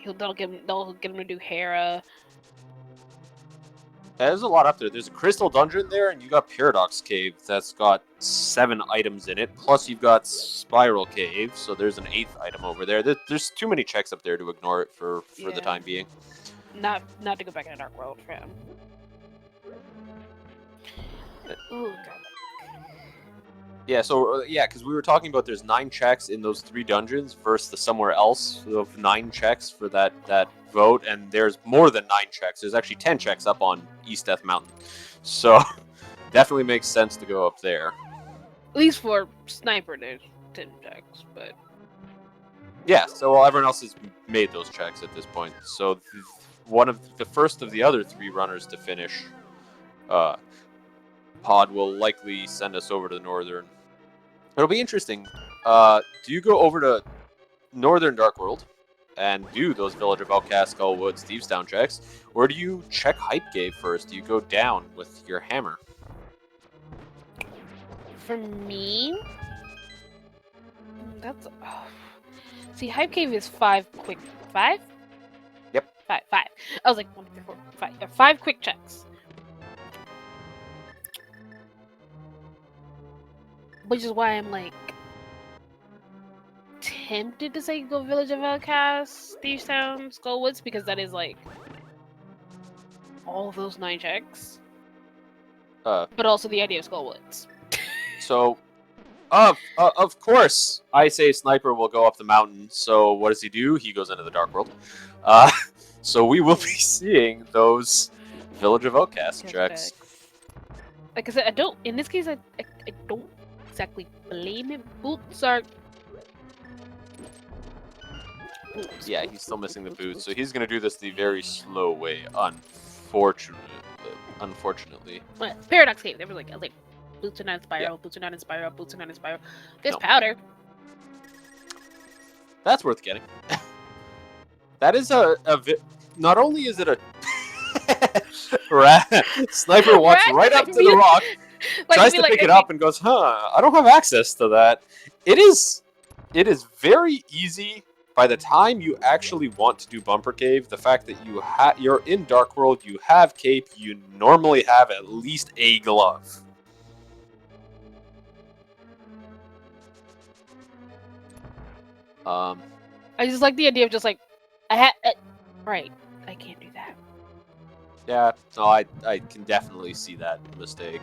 B: They'll get him to do Hera.
A: Yeah, there's a lot up there. There's a Crystal Dungeon there, and you got Paradox Cave that's got 7 items in it. Plus, you've got Spiral Cave, so there's an 8th item over there. There's too many checks up there to ignore it for the time being.
B: Not to go back in the Dark World for him. Oh god.
A: Yeah, so because we were talking about there's 9 checks in those 3 dungeons versus the somewhere else of 9 checks for that vote, and there's more than 9 checks. There's actually 10 checks up on East Death Mountain, so definitely makes sense to go up there.
B: At least for Sniper, there's 10 checks, but
A: yeah. So everyone else has made those checks at this point. So one of the first of the other 3 runners to finish Pod will likely send us over to the Northern. It'll be interesting. Do you go over to Northern Dark World and do those Village of Outcast, Skullwoods, Thieves Town checks, or do you check Hype Cave first? Do you go down with your hammer?
B: for me, that's... See, Hype Cave is 5 quick... 5?
A: Yep.
B: 5. I was like, 1, 2, 3, 4, 5. Yeah, 5 quick checks. Which is why I'm like tempted to say go Village of Outcasts, Thieves Town, Skullwoods, because that is like all of those 9 checks. But also the idea of Skullwoods.
A: So, of course, I say Sniper will go up the mountain. So what does he do? He goes into the Dark World. So we will be seeing those Village of Outcasts checks.
B: Like I said, I don't. In this case, I don't exactly blame him. Boots are. Boots,
A: yeah, he's still missing the boots, so he's gonna do this the very slow way. Unfortunately.
B: Well, Paradox Cave. They were like, I was like, boots are not in spiral. Yeah. Boots are not in spiral. Boots are not in spiral. There's powder.
A: That's worth getting. That is not only is it a sniper walks right up to the rock, tries to pick it up and goes, I don't have access to that. It is very easy by the time you actually want to do Bumper Cave. The fact that you're in Dark World, you have cape, you normally have at least a glove.
B: I just like the idea of just like, right, I can't do that.
A: Yeah, no, I can definitely see that mistake.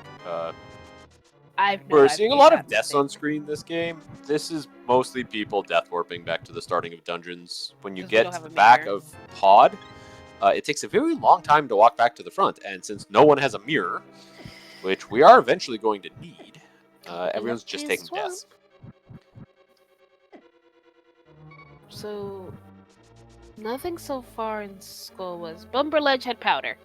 B: We're
A: seeing a lot of deaths on screen this game. This is mostly people death warping back to the starting of dungeons. When you get to the back of pod, it takes a very long time to walk back to the front, and since no one has a mirror, which we are eventually going to need, everyone's just taking deaths.
B: So, nothing so far in Skull was Bumper Ledge had powder.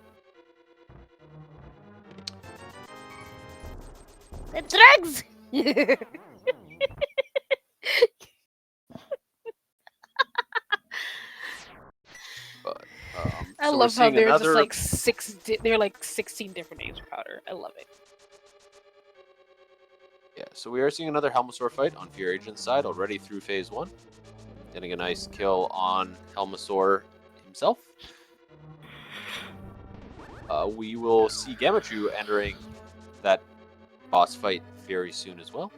B: The drugs! I love how they're just like they're like 16 different names for powder. I love it.
A: Yeah, so we are seeing another Helmasaur fight on Fear Agent's side already through phase 1. Getting a nice kill on Helmasaur himself. We will see Gamachu entering that boss fight very soon as well.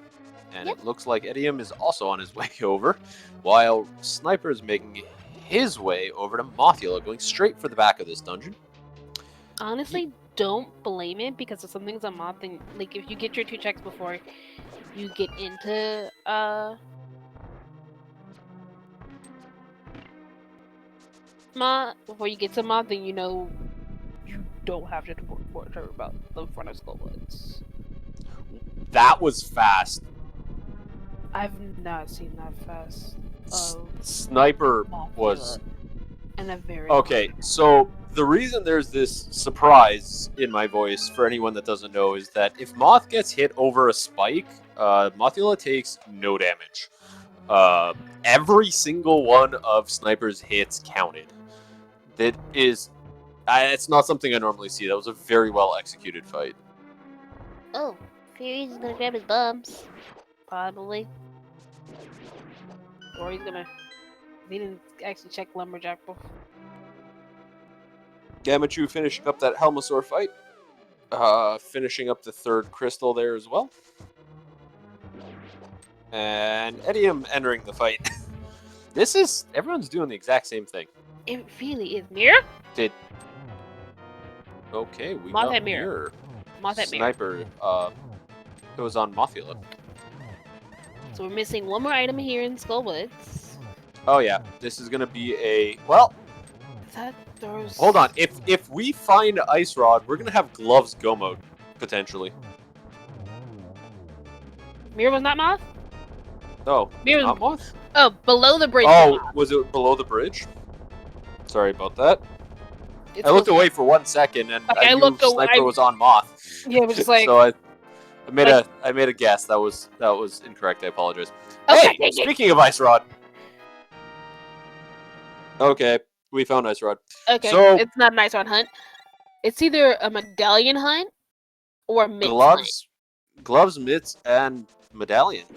A: And it looks like Edium is also on his way over, while Sniper is making his way over to Mothula, going straight for the back of this dungeon.
B: Honestly, don't blame it, because if something's a moth thing, like if you get your 2 checks before you get into before you get to moth, then you know you don't have to worry about the front of Skullwoods.
A: That was fast.
B: I've not seen that fast.
A: Sniper was
B: and a very
A: okay. So the reason there's this surprise in my voice for anyone that doesn't know is that if Moth gets hit over a spike, Mothula takes no damage. Every single one of Sniper's hits counted. That is, it's not something I normally see. That was a very well executed fight.
B: Oh, Fury's gonna grab his bums, probably, or he's gonna. He didn't actually check Lumberjack before.
A: Gamachu finishing up that Helmasaur fight. Finishing up the 3rd crystal there as well. And Edium entering the fight. Everyone's doing the exact same thing.
B: It really is. Mirror?
A: Okay, we
B: Moth
A: got
B: at mirror. Moth at mirror.
A: Sniper, it was on Mothula.
B: So we're missing one more item here in Skullwoods.
A: Oh yeah, this is gonna be a, well, hold on, if we find Ice Rod, we're gonna have Gloves go mode, potentially.
B: Mirror was not Moth?
A: No,
B: Mirror
A: not Moth?
B: Oh, below the bridge.
A: Oh, was it below the bridge? Sorry about that. I looked away for 1 second, and I knew Sniper was on Moth.
B: Yeah, it was just like...
A: So I made a guess. That was incorrect. I apologize.
B: Okay,
A: hey, speaking of Ice Rod. Okay, we found Ice Rod.
B: Okay,
A: so,
B: it's not an Ice Rod hunt. It's either a medallion hunt or a mitts
A: hunt. Gloves, mitts, and medallion.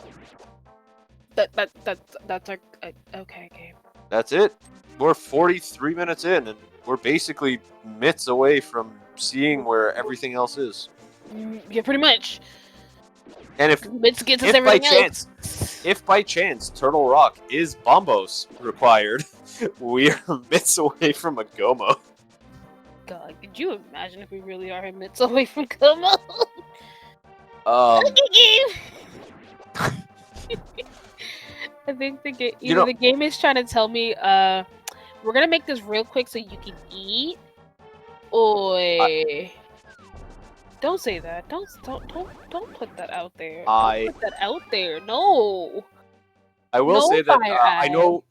B: That's our okay.
A: That's it. We're 43 minutes in, and we're basically mitts away from seeing where everything else is.
B: Yeah, pretty much.
A: And if by chance Turtle Rock is Bombos required, we are mitts away from a Gomo.
B: God, could you imagine if we really are mitts away from Gomo? I think the game is trying to tell me, we're gonna make this real quick so you can eat. Don't say that. Don't put that out there. Don't put that out there. No.
A: I will say that I know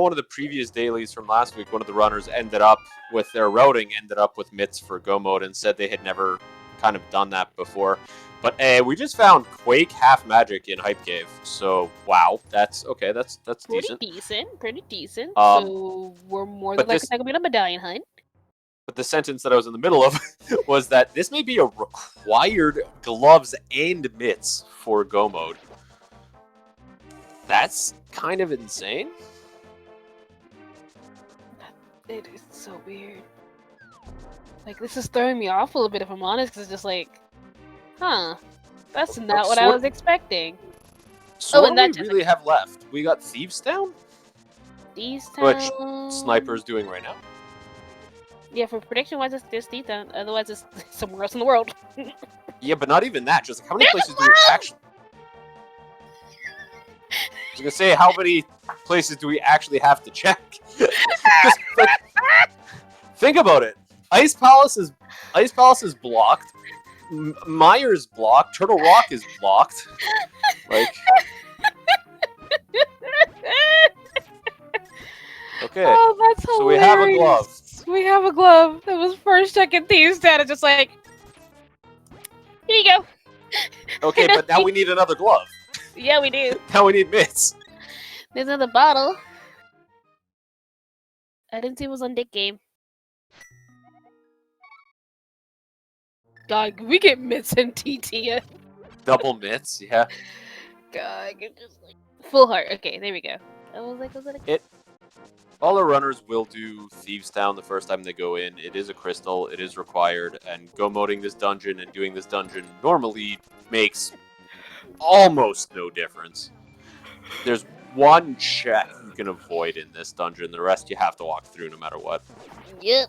A: one of the previous dailies from last week. One of the runners ended up with mitts for Go mode and said they had never kind of done that before. But we just found Quake half magic in Hype Cave, so wow, that's okay. That's decent.
B: Pretty decent. So we're more than likely going to be on a medallion hunt.
A: But the sentence that I was in the middle of was that this may be a required gloves and mitts for Go mode. That's kind of insane.
B: It is so weird. Like, this is throwing me off a little bit, if I'm honest, because it's just like, huh, that's not what I was expecting.
A: So what do we really have left? We got Thieves Town?
B: Thieves Town.
A: Which Sniper's doing right now.
B: Yeah, for prediction-wise, it's just Thieves Town. Otherwise, it's somewhere else in the world.
A: Yeah, but not even that. Just like, how many places do we actually... I was going to say, how many places do we actually have to check? Just, like, think about it. Ice Palace is blocked. Myers blocked. Turtle Rock is blocked. Like... Okay.
B: Oh, that's hilarious.
A: So we have a glove.
B: We have a glove. That was first check in Thieves Town. It's just like, here you go.
A: Okay, but now we need another glove.
B: Yeah, we do.
A: Now we need mitts.
B: There's another bottle. I didn't see it was on Dick Game. God, we get mitts and TT.
A: Double mitts, yeah.
B: God, you're just like full heart. Okay, there we go. I was like, was it?
A: All our runners will do Thieves Town the first time they go in. It is a crystal. It is required. And go moding this dungeon and doing this dungeon normally makes almost no difference. There's one check you can avoid in this dungeon. The rest you have to walk through no matter what.
B: Yep.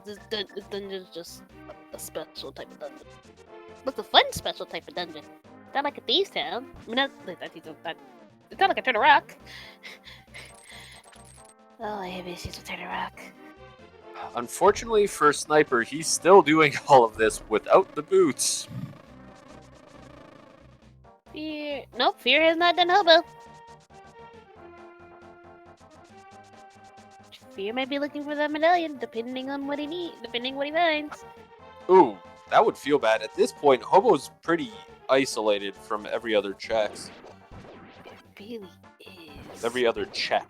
B: This dungeon is just a special type of dungeon. It's a fun special type of dungeon. Not like a Thieves Town. I mean, it's not like a Turtle Rock. Oh, I have issues with Turtle Rock.
A: Unfortunately for Sniper, he's still doing all of this without the boots.
B: Fear... Nope, Fear has not done Hobo. Fear might be looking for that medallion, depending on what he needs, depending what he finds.
A: Ooh, that would feel bad. At this point, Hobo's pretty isolated from every other checks.
B: Really is.
A: Every other check.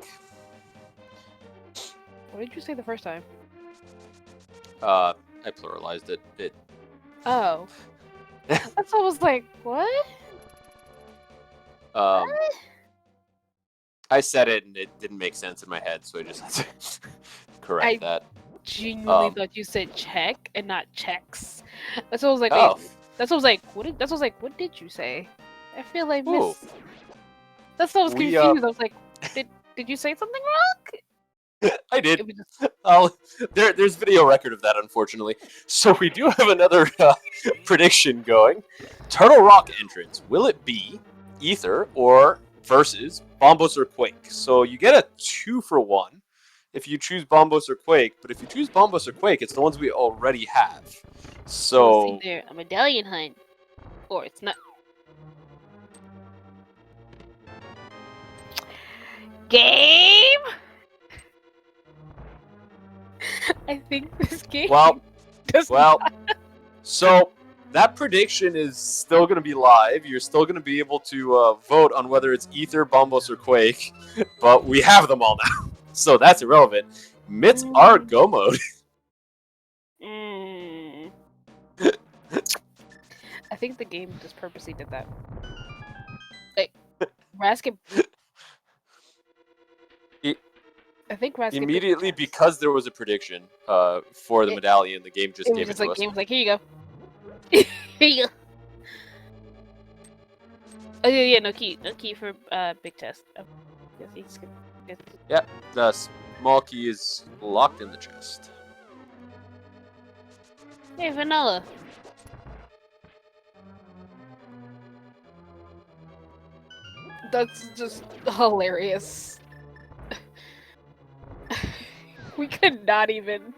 B: What did you say the first time?
A: I pluralized it.
B: Oh. That's I was like, what? What?
A: I said it and it didn't make sense in my head, so I just had to correct that.
B: I genuinely thought you said check and not checks. That's what I was like,
A: oh.
B: That's what I was like, what did you say? I feel like That's what I was confused. I was like, did you say something wrong?
A: I did. There's video record of that, unfortunately. So we do have another prediction going. Turtle Rock entrance. Will it be Ether or versus Bombos or Quake? So you get a 2-for-1 if you choose Bombos or Quake. But if you choose Bombos or Quake, it's the ones we already have. So
B: it's either a medallion hunt or it's not. Game. I think this game.
A: So that prediction is still going to be live. You're still going to be able to vote on whether it's Ether, Bombos, or Quake. But we have them all now, so that's irrelevant. Mitts are Go mode.
B: I think the game just purposely did that. Like, Raskin. I think Raskin
A: immediately because there was a prediction for the medallion, the game just gave it to us.
B: Game was like, here you go. Here you go. Oh yeah, no key for big chest. Oh, yes, he's good.
A: Yep, the small key is locked in the chest.
B: Hey, vanilla. That's just hilarious. We could not even.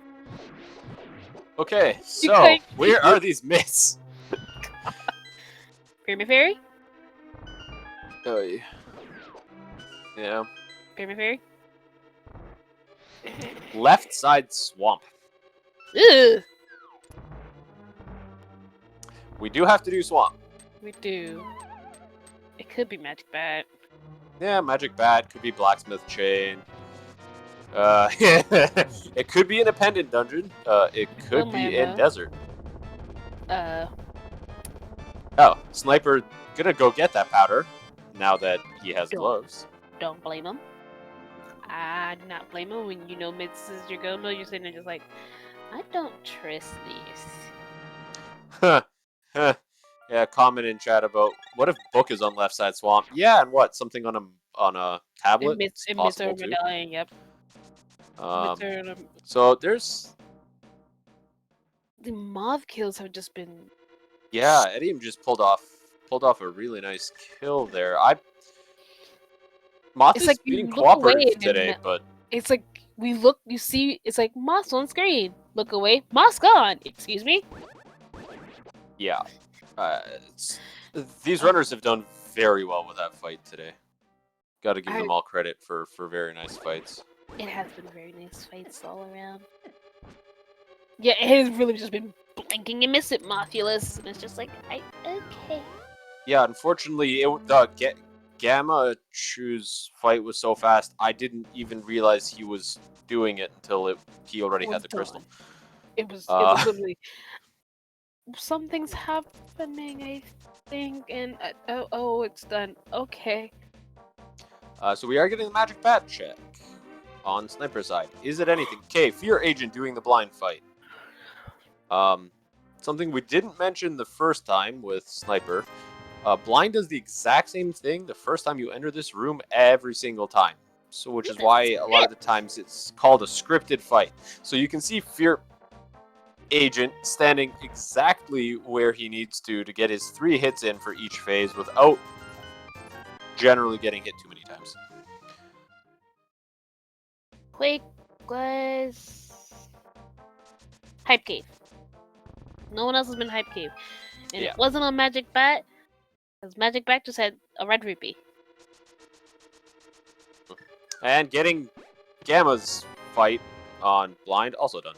A: Okay, so where are these mitts?
B: Pyramid Fairy?
A: Oh, yeah.
B: Pyramid Fairy?
A: Left side swamp.
B: Ugh.
A: We do have to do swamp.
B: We do. It could be magic bat.
A: Yeah, magic bat, could be blacksmith chain. It could be an appendant dungeon. It could be in desert. Oh, sniper gonna go get that powder now that he has gloves.
B: Don't blame him. I do not blame him when you know Mids is your go mode. You're sitting there just like, I don't trust this.
A: Huh. Yeah, comment in chat about what if book is on left side swamp? Yeah, and what? Something on a tablet?
B: It's possible too. Medallion, yep.
A: So there's
B: the moth kills have just been.
A: Yeah, Eddie just pulled off a really nice kill there. Moth is like being cooperative today, but
B: it's like you see, it's like Moth's on screen. Look away, Moth's gone. Excuse me.
A: Yeah, these runners have done very well with that fight today. Got to give them all credit for very nice fights.
B: It has been very nice fights all around. Yeah, it has really just been blinking and miss it, Mothulus, and it's just like, okay.
A: Yeah, unfortunately, Gamma Chu's fight was so fast, I didn't even realize he was doing it until he already had the crystal.
B: It was literally something's happening, I think, and oh, it's done. Okay.
A: So we are getting the magic bat check on sniper side. Is it anything? Okay, fear agent doing the blind fight. Something we didn't mention the first time with sniper. Blind does the exact same thing the first time you enter this room every single time. So, which is why a lot of the times it's called a scripted fight. So you can see fear agent standing exactly where he needs to get his 3 hits in for each phase without generally getting hit too many times.
B: Quake was Hype Cave. No one else has been Hype Cave. And it wasn't on Magic Bat, because Magic Bat just had a red rupee.
A: And getting Gamma's fight on Blind, also done.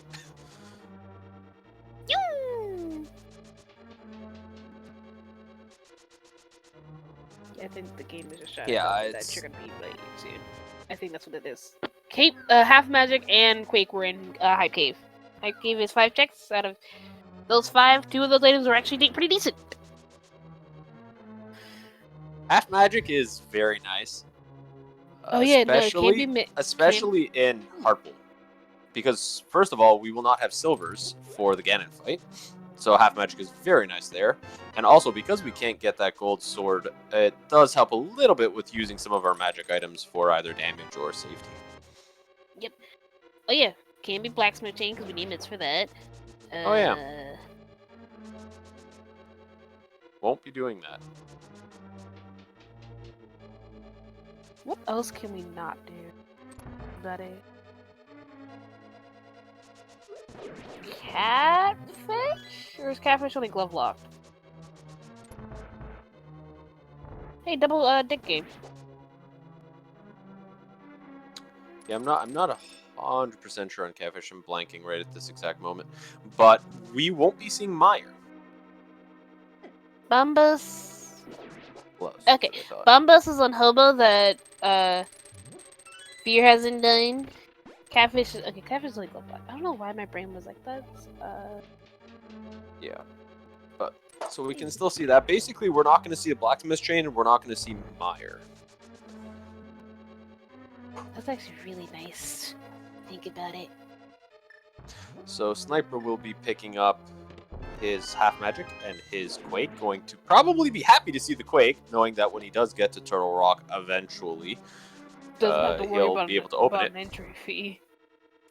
B: I think the game is just shot.
A: That
B: you're gonna be playing soon. I think that's what it is. Cape, Half Magic and Quake were in Hype Cave. Hype Cave is 5 checks. Out of those 5, 2 of those items are actually pretty decent.
A: Half Magic is very nice. Especially in Harple. Because, first of all, we will not have silvers for the Ganon fight. So Half Magic is very nice there. And also, because we can't get that gold sword, it does help a little bit with using some of our magic items for either damage or safety.
B: Yep. Oh yeah, can be blacksmith chain because we need mitts for that.
A: Oh yeah. Won't be doing that.
B: What else can we not do? Buddy? Catfish? Or is catfish only glove locked? Hey, double dick game.
A: Yeah, I'm not 100% sure on catfish. I'm blanking right at this exact moment. But we won't be seeing Meyer.
B: Bumbus.
A: Close.
B: Okay, Bumbus is on Hobo that Fear hasn't done. Catfish is Catfish is like glove locked. I don't know why my brain was like that.
A: Yeah. But so we can still see that. Basically, we're not going to see a blacksmith chain, and we're not going to see Meyer.
B: That's actually really nice. Think about it.
A: So Sniper will be picking up his Half Magic and his Quake. Going to probably be happy to see the Quake, knowing that when he does get to Turtle Rock eventually, he'll be able to open it.
B: An entry fee.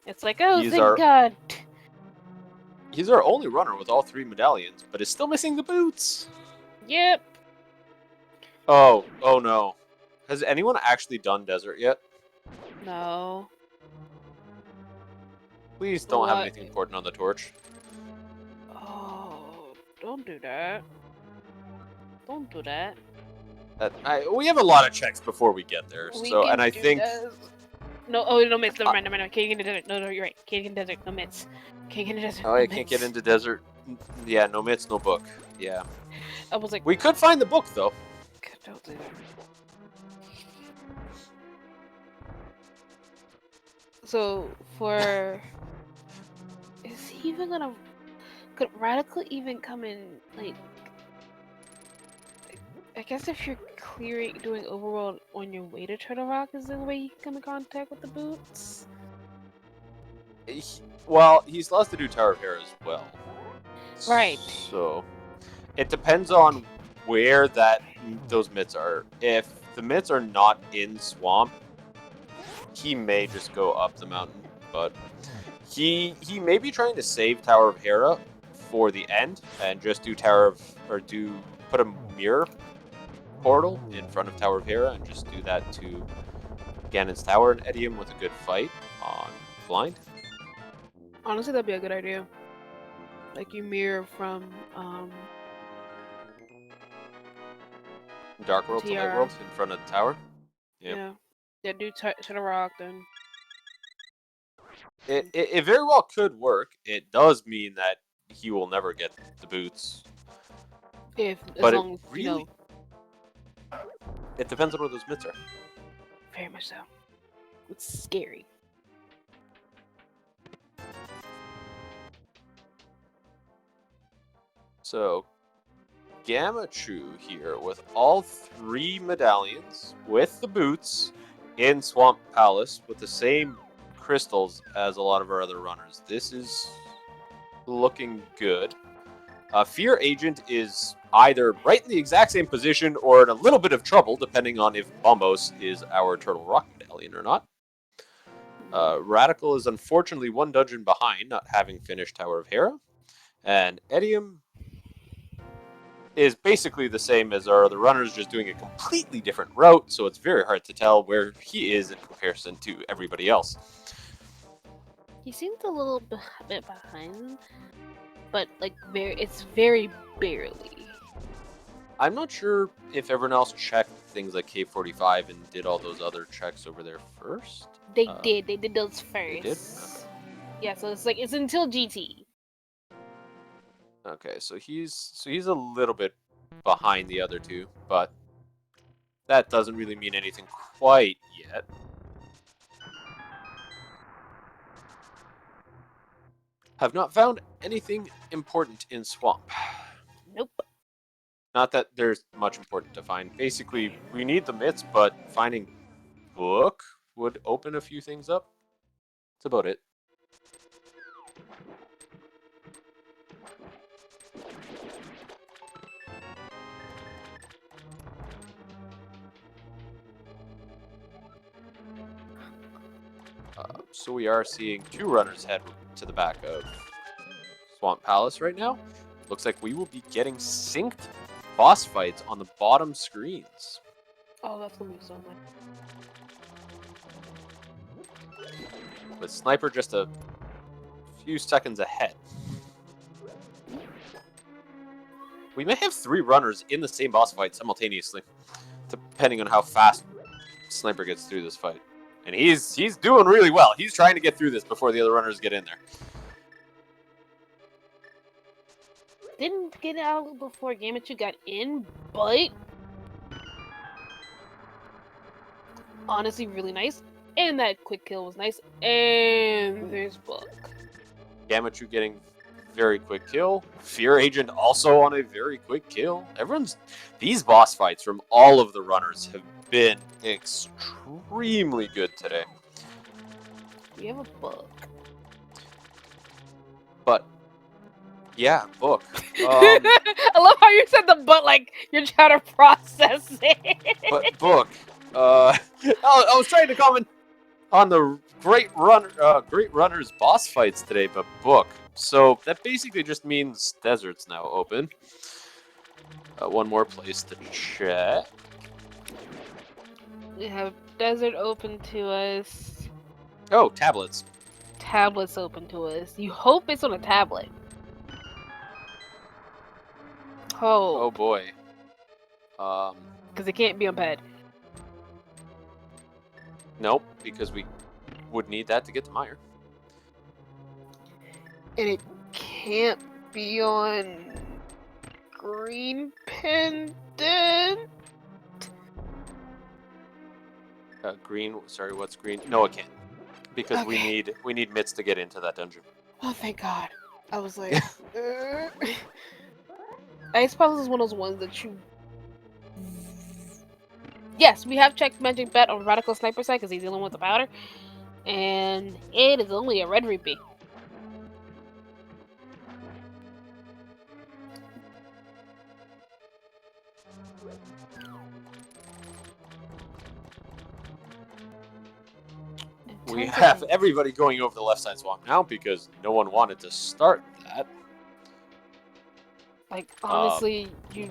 B: It's like, oh, thank God.
A: He's our only runner with all 3 medallions, but is still missing the boots.
B: Yep.
A: Oh no. Has anyone actually done Desert yet?
B: No.
A: Please don't have anything important on the torch.
B: Oh, don't do that. Don't do that.
A: We have a lot of checks before we get there, and I think...
B: No mitts, never mind. Can't get into desert. No, you're right. Can't get into desert, no mitts. Can't get into desert,
A: I can't get into desert. Yeah, no mitts, no book. Yeah.
B: I was like,
A: We could find the book, though.
B: don't do that. So, is he even gonna... Could Radical even come in, like... I guess if you're doing overworld on your way to Turtle Rock is the way you can come in contact with the boots?
A: Well, he still has to do Tower of Hera as well.
B: Right.
A: So, it depends on where those mitts are. If the mitts are not in Swamp, he may just go up the mountain, but he may be trying to save Tower of Hera for the end and just put a mirror portal in front of Tower of Hera and just do that to Ganon's Tower and eddy him with a good fight on blind.
B: Honestly, that'd be a good idea. Like you mirror from
A: Dark World to Light World in front of the tower.
B: Yep. Yeah, do Turtle Rock then.
A: It very well could work. It does mean that he will never get the boots.
B: As long as, you know.
A: It depends on where those mitts are.
B: Very much so. It's scary.
A: So, Gamachu here with all 3 medallions with the boots in Swamp Palace with the same crystals as a lot of our other runners. This is looking good. Fear Agent is either right in the exact same position or in a little bit of trouble, depending on if Bombos is our Turtle Rock medallion or not. Radical is unfortunately 1 dungeon behind, not having finished Tower of Hera. And Edium is basically the same as our other runners, just doing a completely different route, so it's very hard to tell where he is in comparison to everybody else.
B: He seems a little bit behind, but like it's very barely.
A: I'm not sure if everyone else checked things like K45 and did all those other checks over there first.
B: They did. They did those first.
A: They did? Okay.
B: Yeah, so it's until GT.
A: Okay, so he's a little bit behind the other 2, but that doesn't really mean anything quite yet. Have not found anything important in Swamp.
B: Nope.
A: Not that there's much important to find. Basically, we need the mitts, but finding book would open a few things up. That's about it. So we are seeing 2 runners head to the back of Swamp Palace right now. Looks like we will be getting synced boss fights on the bottom screens.
B: Oh, that's gonna be so nice.
A: With Sniper just a few seconds ahead. We may have 3 runners in the same boss fight simultaneously, depending on how fast Sniper gets through this fight. And he's doing really well. He's trying to get through this before the other runners get in there.
B: Didn't get out before Gamachu got in, but honestly really nice. And that quick kill was nice. And there's book.
A: Gamachu getting very quick kill. Fear Agent also on a very quick kill. These boss fights from all of the runners have been extremely good today.
B: We have a book.
A: But yeah, book.
B: I love how you said the but like you're trying to process it.
A: But book. I was trying to comment on the great runners boss fights today, but book. So that basically just means desert's now open. One more place to check.
B: We have desert open to us.
A: Oh, tablets.
B: Tablets open to us. You hope it's on a tablet.
A: Oh boy.
B: Because it can't be on pad.
A: Nope, because we would need that to get to Meyer.
B: And it can't be on green pendant.
A: Green. Sorry, what's green? No, it can't. Because
B: Okay.
A: we need mitts to get into that dungeon.
B: Oh, thank God. I was like, Ice Puzzle is one of those ones that you. Yes, we have checked Magic Bet on Radical Sniper side because he's dealing with the powder, and it is only a red rupee.
A: We have everybody going over the left side swamp now because no one wanted to start that.
B: Like, honestly, you.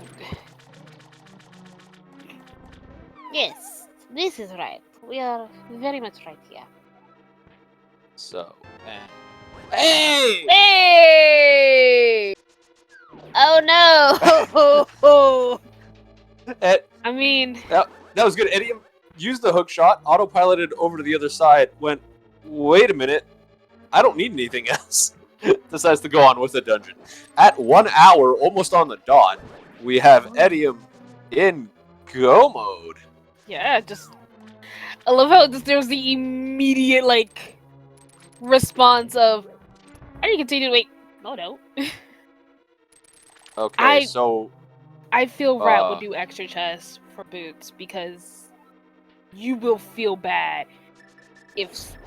B: Yes, this is right. We are very much right here.
A: So, hey!
B: Hey! Oh no! I mean,
A: that was good. Eddie used the hook shot, autopiloted over to the other side, went, wait a minute, I don't need anything else. Decides to go on with the dungeon. At 1 hour, almost on the dot, we have Edium in go mode.
B: yeah, just. I love how there's the immediate, like, response of, I need to continue to wait. No, no.
A: Okay, so
B: I feel Rat would do extra chests for boots because you will feel bad if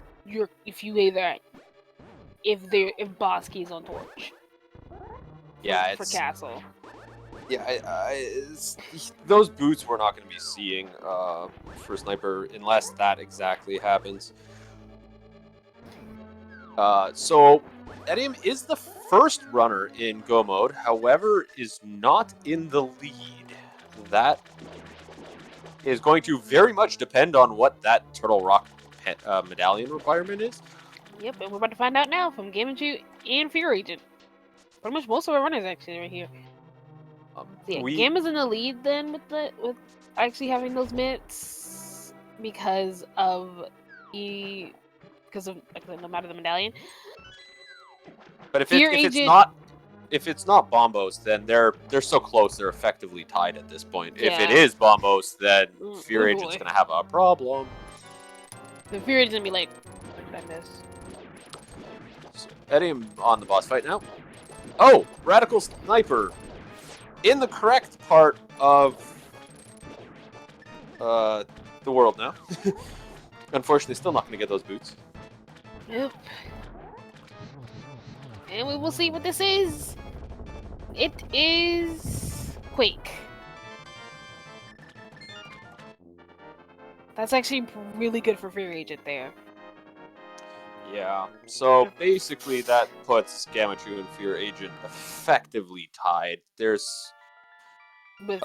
B: boss keys on torch.
A: Yeah,
B: for castle.
A: Yeah, those boots we're not going to be seeing for sniper unless that exactly happens. So Edium is the first runner in go mode, however, is not in the lead. That is going to very much depend on what that Turtle Rock medallion requirement is.
B: Yep, and we're about to find out now from Game & Chew and Fear Agent. Pretty much most of our runners actually right here. Game is in the lead then with actually having those mitts because of no matter the medallion.
A: But if it's not Bombos, then they're so close they're effectively tied at this point. Yeah. If it is Bombos, then Fear Agent's gonna have a problem.
B: The Fear Agent's gonna be like, I miss.
A: So, Edium on the boss fight now. Oh, Radical Sniper in the correct part of the world now. Unfortunately, still not gonna get those boots.
B: Yep. And we will see what this is. It is Quake. That's actually really good for Fear Agent there.
A: Yeah, so basically that puts Gamachu and Fear Agent effectively tied. There's...
B: With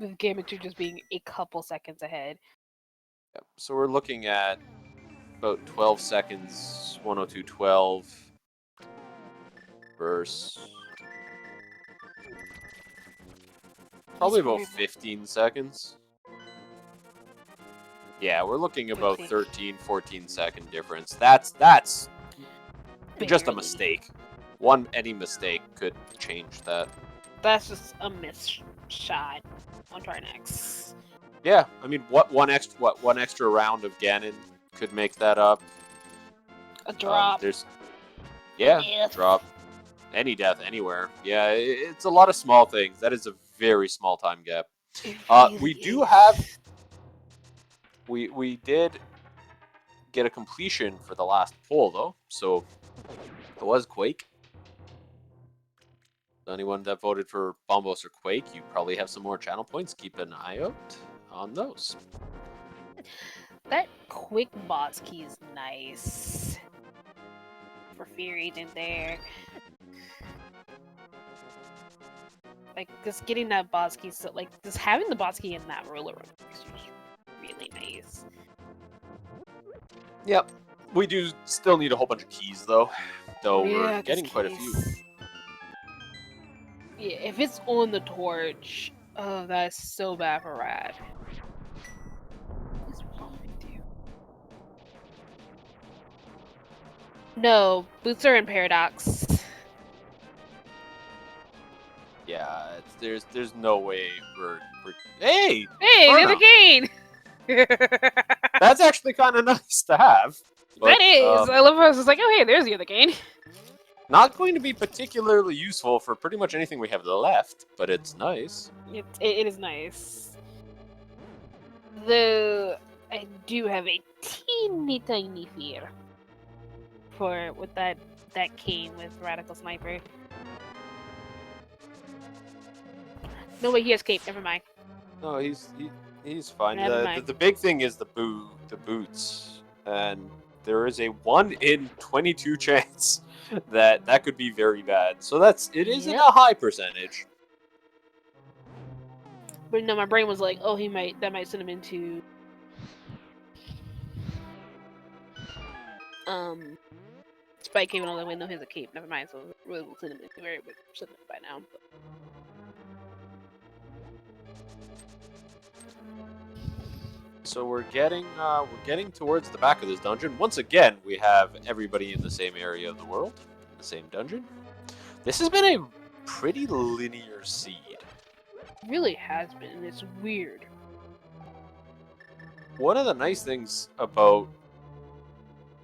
B: Gamachu just being a couple seconds ahead.
A: Yep. So we're looking at about 12 seconds, 102.12 versus... Probably about 15 seconds. Yeah, we're looking about 13, 14 second difference. That's just a mistake. Any mistake could change that.
B: That's just a miss shot on Tarnax.
A: Yeah, I mean, one extra round of Ganon could make that up.
B: A drop.
A: Drop. Any death anywhere. Yeah, it's a lot of small things. That is a very small time gap. We do have. We did get a completion for the last poll though, so it was Quake. Anyone that voted for Bombos or Quake, you probably have some more channel points. Keep an eye out on those.
B: That Quick boss key is nice for Fear Agent there. Like, just getting that boss key, so like just having the boss key in that ruler is really nice.
A: Yep, we do still need a whole bunch of keys though. We're getting quite a few.
B: Yeah, if it's on the torch, oh, that's so bad for Rad. What's wrong with you? No, boots are in Paradox.
A: Yeah, there's no way we're hey!
B: Hey, the other
A: Burnout.
B: cane!
A: That's actually kind of nice to have. But,
B: That is! I love how it's just like, oh hey, there's the other cane.
A: Not going to be particularly useful for pretty much anything we have left, but it's nice.
B: It is nice. Though, I do have a teeny tiny fear with that cane with Radical Sniper. No way, he has cape. Never mind.
A: No, he's fine.
B: Never mind.
A: The big thing is the boots, and there is a 1 in 22 chance that could be very bad. So it isn't a high percentage.
B: But no, my brain was like, oh, that might send him into Spike Cave and all that way. No, he has a cape. Never mind. So it really will send him into where it would send him by now. But...
A: So we're getting towards the back of this dungeon. Once again, we have everybody in the same area of the world, in the same dungeon. This has been a pretty linear seed.
B: It really has been, and it's weird.
A: One of the nice things about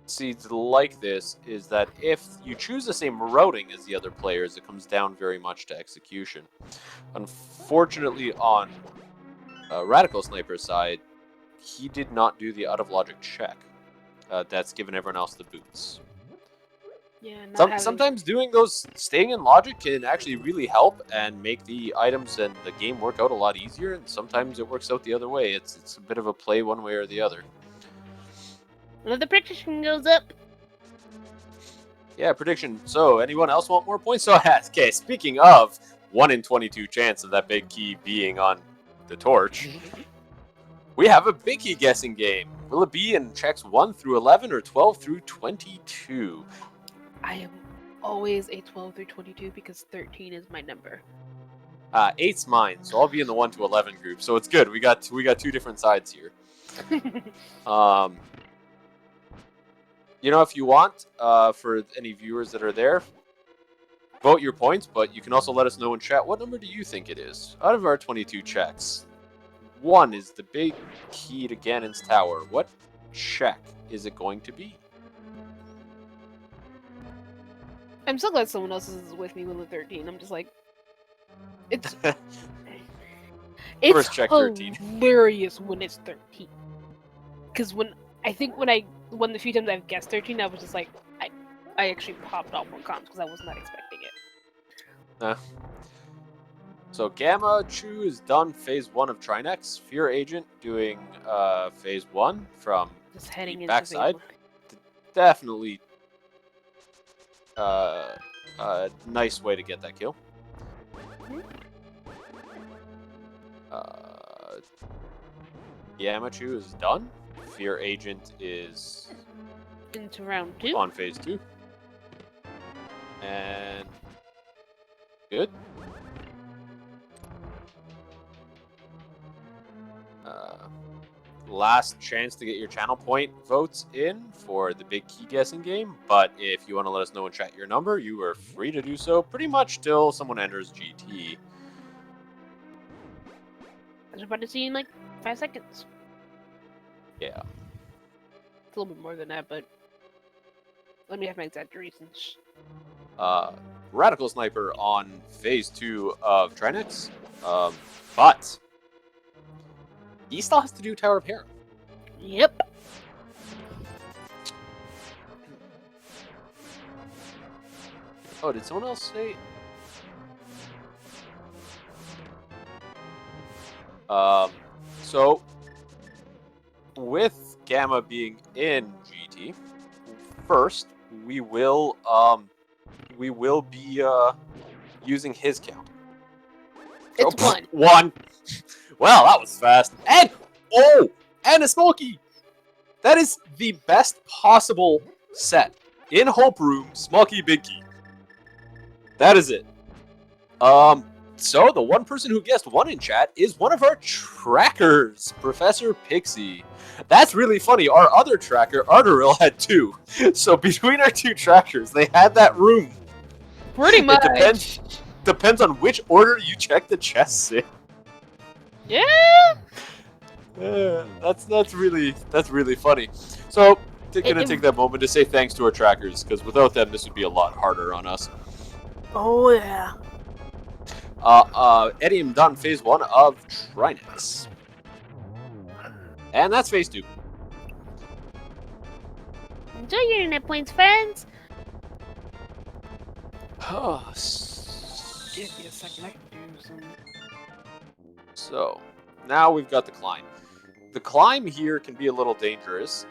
A: seeds like this is that if you choose the same routing as the other players, it comes down very much to execution. Unfortunately, on Radical Sniper's side, he did not do the out-of-logic check. That's given everyone else the boots.
B: Yeah,
A: sometimes staying in logic can actually really help and make the items and the game work out a lot easier, and sometimes it works out the other way. It's a bit of a play one way or the other.
B: Another prediction goes up.
A: Yeah, prediction. So, anyone else want more points? So, okay, speaking of 1 in 22 chance of that big key being on the torch, we have a big key guessing game. Will it be in checks 1 through 11 or 12 through 22?
B: I am always a 12 through 22 because 13 is my number.
A: 8's mine, so I'll be in the 1 to 11 group. So it's good. We got two different sides here. You know, if you want, for any viewers that are there, vote your points, but you can also let us know in chat, what number do you think it is? Out of our 22 checks, 1 is the big key to Ganon's Tower. What check is it going to be?
B: I'm so glad someone else is with me with the 13. I'm just like, it's
A: First check 13.
B: Hilarious when it's 13. Because when the few times I've guessed 13, I was just like, I actually popped off on comms because I was not expecting it.
A: So Gamma Chu is done phase 1 of Trinex. Fear Agent doing phase 1 from
B: just heading
A: the
B: into
A: backside. Definitely nice way to get that kill. Yamachu is done. Fear Agent is
B: into round 2
A: on phase 2. And good. Last chance to get your channel point votes in for the big key guessing game, but if you want to let us know in chat your number, you are free to do so pretty much till someone enters GT.
B: I was about to see in like 5 seconds.
A: Yeah.
B: It's a little bit more than that, but let me have my exaggerations.
A: Radical Sniper on phase 2 of Trinex, but he still has to do Tower of Hera.
B: Yep.
A: Oh, did someone else say? So with Gamma being in GT, first we will be using his count.
B: It's 1.
A: 1. Well, that was fast. And a Smokey. That is the best possible set in Hope Room. Smokey Big Key. That is it. So the one person who guessed 1 in chat is one of our trackers, Professor Pixie. That's really funny. Our other tracker, Arteril, had 2. So between our 2 trackers, they had that room.
B: Pretty much.
A: depends on which order you check the chests in.
B: Yeah.
A: That's really funny. So, gonna take that moment to say thanks to our trackers, because without them, this would be a lot harder on us.
B: Oh yeah.
A: Eddie, I'm done phase 1 of Trinex. And that's phase 2.
B: Enjoy your internet points, friends. Give me a second, I can do some.
A: So, now we've got the climb. The climb here can be a little dangerous.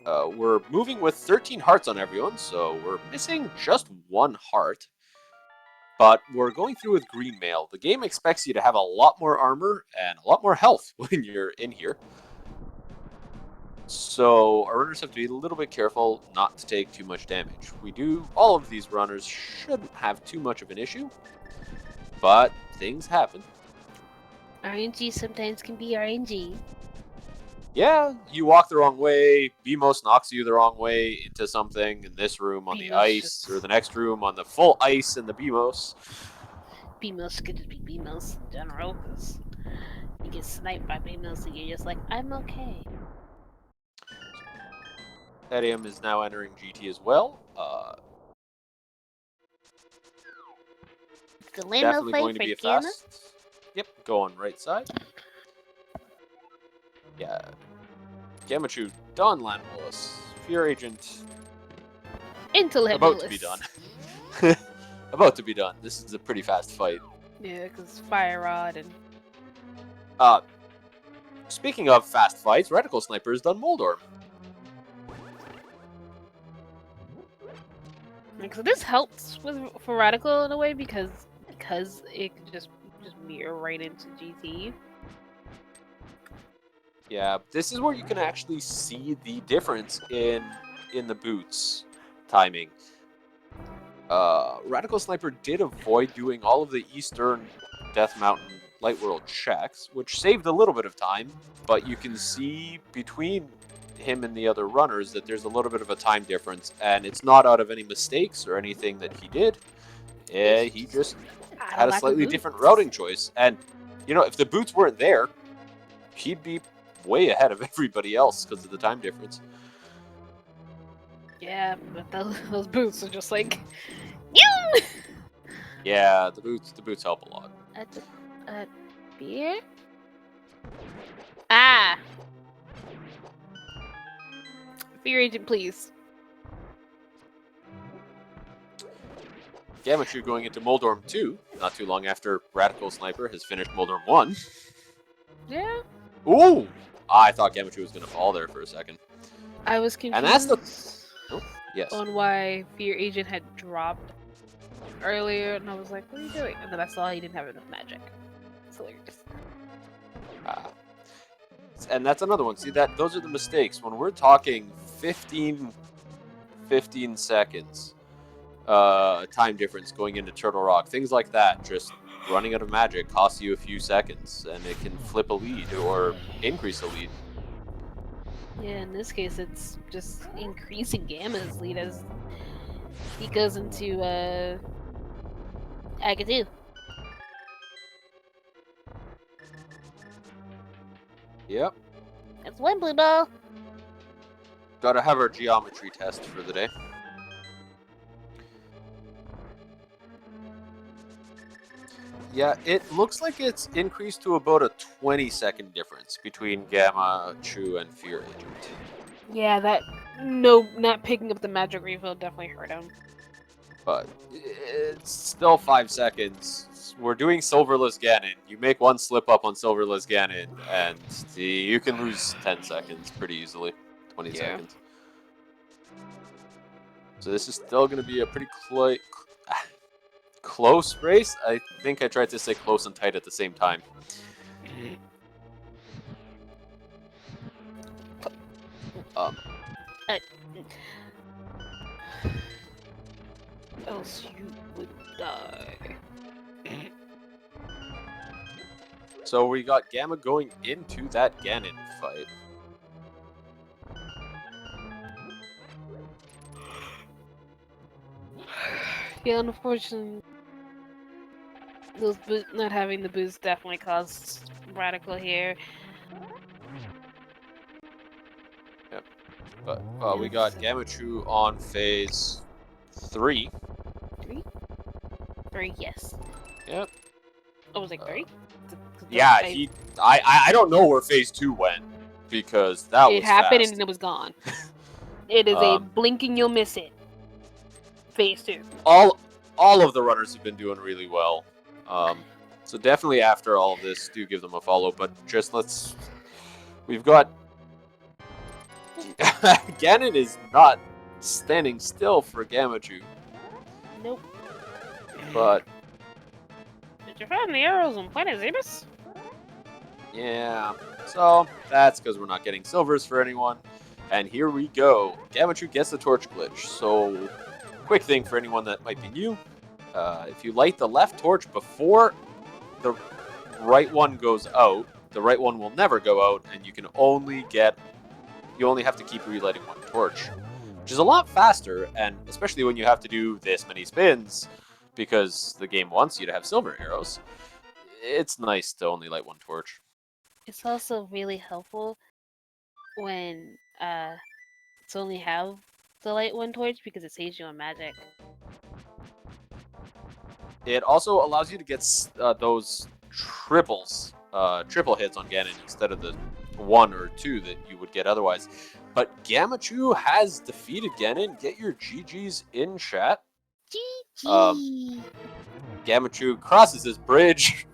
A: We're moving with 13 hearts on everyone, so we're missing just 1 heart. But we're going through with green mail. The game expects you to have a lot more armor and a lot more health when you're in here. So our runners have to be a little bit careful not to take too much damage. All of these runners shouldn't have too much of an issue, but things happen.
B: RNG sometimes can be RNG.
A: Yeah, you walk the wrong way, BMOS knocks you the wrong way into something in this room on the ice, or the next room on the full ice and the BMOS.
B: BMOS could just be BMOS in general, because you get sniped by BMOS and you're just like, I'm okay.
A: Edium is now entering GT as well. Definitely going to be a fast. Yep, going right side. Yeah. Gamachu, Don Lanwillis, Fear Agent. About to be done. About to be done. This is a pretty fast fight.
B: Yeah, because Fire Rod and...
A: Speaking of fast fights, Reticle Sniper has done Moldorm.
B: So this helps for Radical in a way because it can just mirror right into GT.
A: Yeah, this is where you can actually see the difference in the boots timing. Radical Sniper did avoid doing all of the Eastern Death Mountain Light World checks, which saved a little bit of time, but you can see between him and the other runners that there's a little bit of a time difference, and it's not out of any mistakes or anything that he did. He just had a slightly different routing choice, and if the boots weren't there, he'd be way ahead of everybody else because of the time difference.
B: Yeah, but those boots are just like,
A: yeah, the boots help a lot.
B: Beer? Ah! Fear Agent, please.
A: Gamachu going into Moldorm 2, not too long after Radical Sniper has finished Moldorm 1.
B: Yeah.
A: Ooh! I thought Gamachu was going to fall there for a second.
B: I was confused
A: and that's the... yes.
B: on why Fear Agent had dropped earlier, and I was like, what are you doing? And then I saw he didn't have enough magic. It's hilarious.
A: And that's another one. See, those are the mistakes. When we're talking 15 seconds time difference going into Turtle Rock, things like that, just running out of magic costs you a few seconds, and it can flip a lead or increase a lead.
B: Yeah, in this case, it's just increasing Gamma's lead as he goes into Agatu.
A: Yep.
B: That's one blue ball.
A: Gotta have our geometry test for the day. Yeah, it looks like it's increased to about a 20-second difference between Gamachu and Fear Agent.
B: Yeah, not picking up the magic refill definitely hurt him.
A: But it's still 5 seconds. We're doing Silverless Ganon. You make one slip up on Silverless Ganon, and you can lose 10 seconds pretty easily. 20 seconds. So this is still going to be a pretty close race. I think I tried to say close and tight at the same time.
B: Else you would die.
A: So we got Gamma going into that Ganon fight.
B: Yeah, unfortunately. Not having the boost definitely caused Radical here.
A: Yep. But we got Gamachu on phase 3.
B: 3? 3, yes.
A: Yep.
B: Oh, was it 3?
A: Yeah, I don't know where phase 2 went because that was
B: it happened
A: fast.
B: and it was gone. It is a blinking you'll miss it. Phase 2.
A: All of the runners have been doing really well. So definitely after all of this, do give them a follow. But just we've got Ganon is not standing still for Gamachu.
B: Nope.
A: But
B: did you find the arrows on Planet Zebus?
A: Yeah, so that's because we're not getting silvers for anyone. And here we go. Gamachu gets the torch glitch. So, quick thing for anyone that might be new. If you light the left torch before the right one goes out, the right one will never go out, and you only have to keep relighting one torch. Which is a lot faster, and especially when you have to do this many spins, because the game wants you to have silver arrows, it's nice to only light one torch.
B: It's also really helpful when to only have the light one torch because it saves you on magic.
A: It also allows you to get those triple hits on Ganon instead of the 1 or 2 that you would get otherwise. But Gamachu has defeated Ganon. Get your GGs in chat.
B: GG.
A: Gamachu crosses this bridge,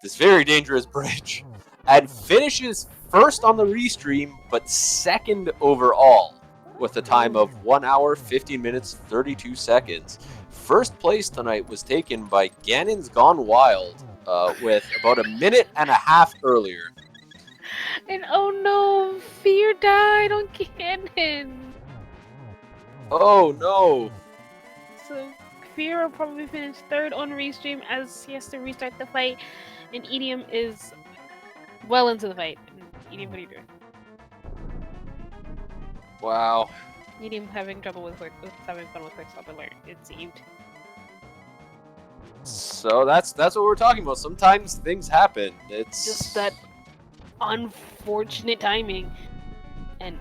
A: this very dangerous bridge, and finishes first on the restream, but second overall with a time of 1 hour, 15 minutes, 32 seconds. First place tonight was taken by Ganon's Gone Wild with about a minute and a half earlier.
B: And oh no, Fear died on Ganon.
A: Oh no.
B: So Fear will probably finish third on restream as he has to restart the fight, and Idiom is well into the fight. Idiom, what are you doing?
A: Wow.
B: Idiom having trouble with having fun with quick stop alert, it seemed.
A: So that's what we're talking about. Sometimes things happen. It's
B: just that unfortunate timing. And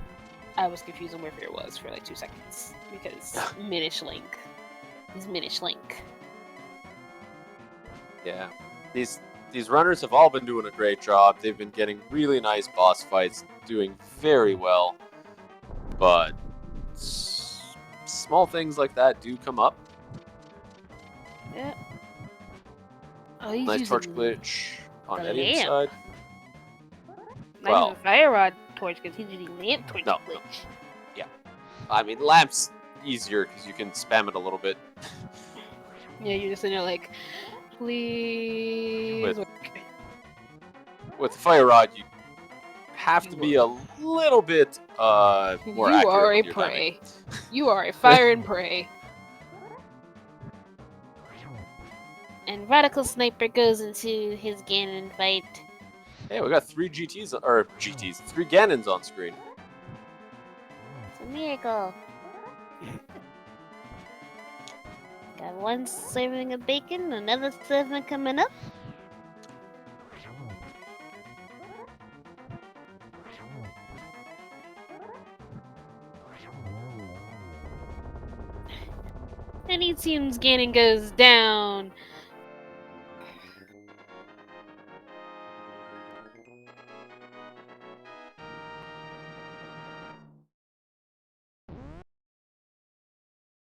B: I was confused on where Fear was for like 2 seconds because Minish Link. He's Minish Link.
A: Yeah. These runners have all been doing a great job. They've been getting really nice boss fights, doing very well. But small things like that do come up.
B: Yeah. Oh,
A: nice torch glitch on Eddie's
B: lamp.
A: side.
B: Not even Fire Rod torch because he's using lamp torch glitch. No.
A: Yeah. I mean, lamp's easier because you can spam it a little bit.
B: Yeah, you're just in there like, please.
A: With Fire Rod, you have to be a little bit more accurate.
B: You are a prey. You are a fire and prey. And Radical Sniper goes into his Ganon fight.
A: Hey, we got 3 3 Ganons on screen.
B: It's a miracle. Got one serving of bacon, another serving coming up. And it seems Ganon goes down.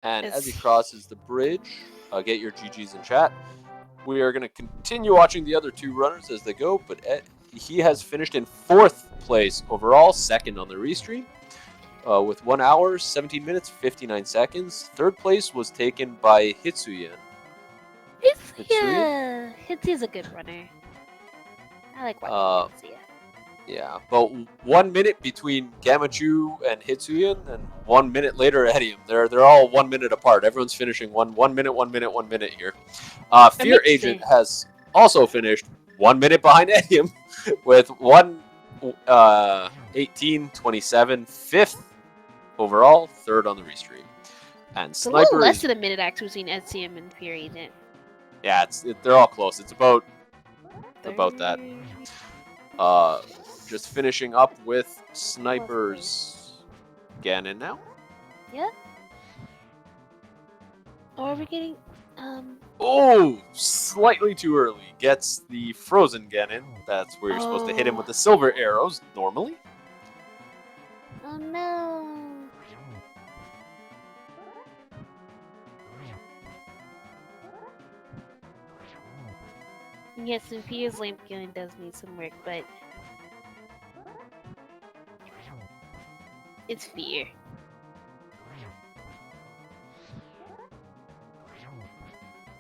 A: And as he crosses the bridge, get your GGs in chat. We are going to continue watching the other 2 runners as they go, but he has finished in 4th place overall, second on the restream, with 1 hour, 17 minutes, 59 seconds. 3rd place was taken by Hitsuyan.
B: Hitsuya's a good runner. I like watching Hitsuya.
A: Yeah, but 1 minute between Gamachu and Hitsuyan, and 1 minute later Edium. They're all 1 minute apart. Everyone's finishing one minute, 1 minute, 1 minute here. Fear Agent has also finished 1 minute behind Edium with 1:18:27, 5th overall, 3rd on the restream. And
B: Sniper, a little less than a minute actually between Edium and Fear Agent.
A: Yeah, they're all close. It's about that. Just finishing up with snipers. Ganon now.
B: Yep. Or are we getting
A: Oh, slightly too early. Gets the frozen Ganon. That's where you're supposed to hit him with the silver arrows normally.
B: Oh no. Yes, Sophia's lamp killing does need some work, but it's fear.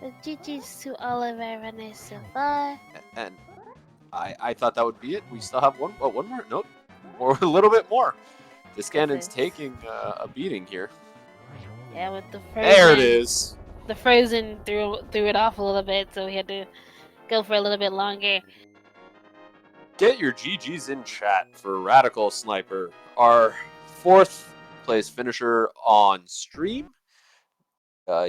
B: So GG's to all of our runners so far.
A: And I thought that would be it. We still have one more. Nope. Or a little bit more. This Ganon's taking a beating here.
B: Yeah, with the frozen.
A: There it is.
B: The frozen threw it off a little bit, so we had to go for a little bit longer.
A: Get your GGs in chat for Radical Sniper, our 4th place finisher on stream.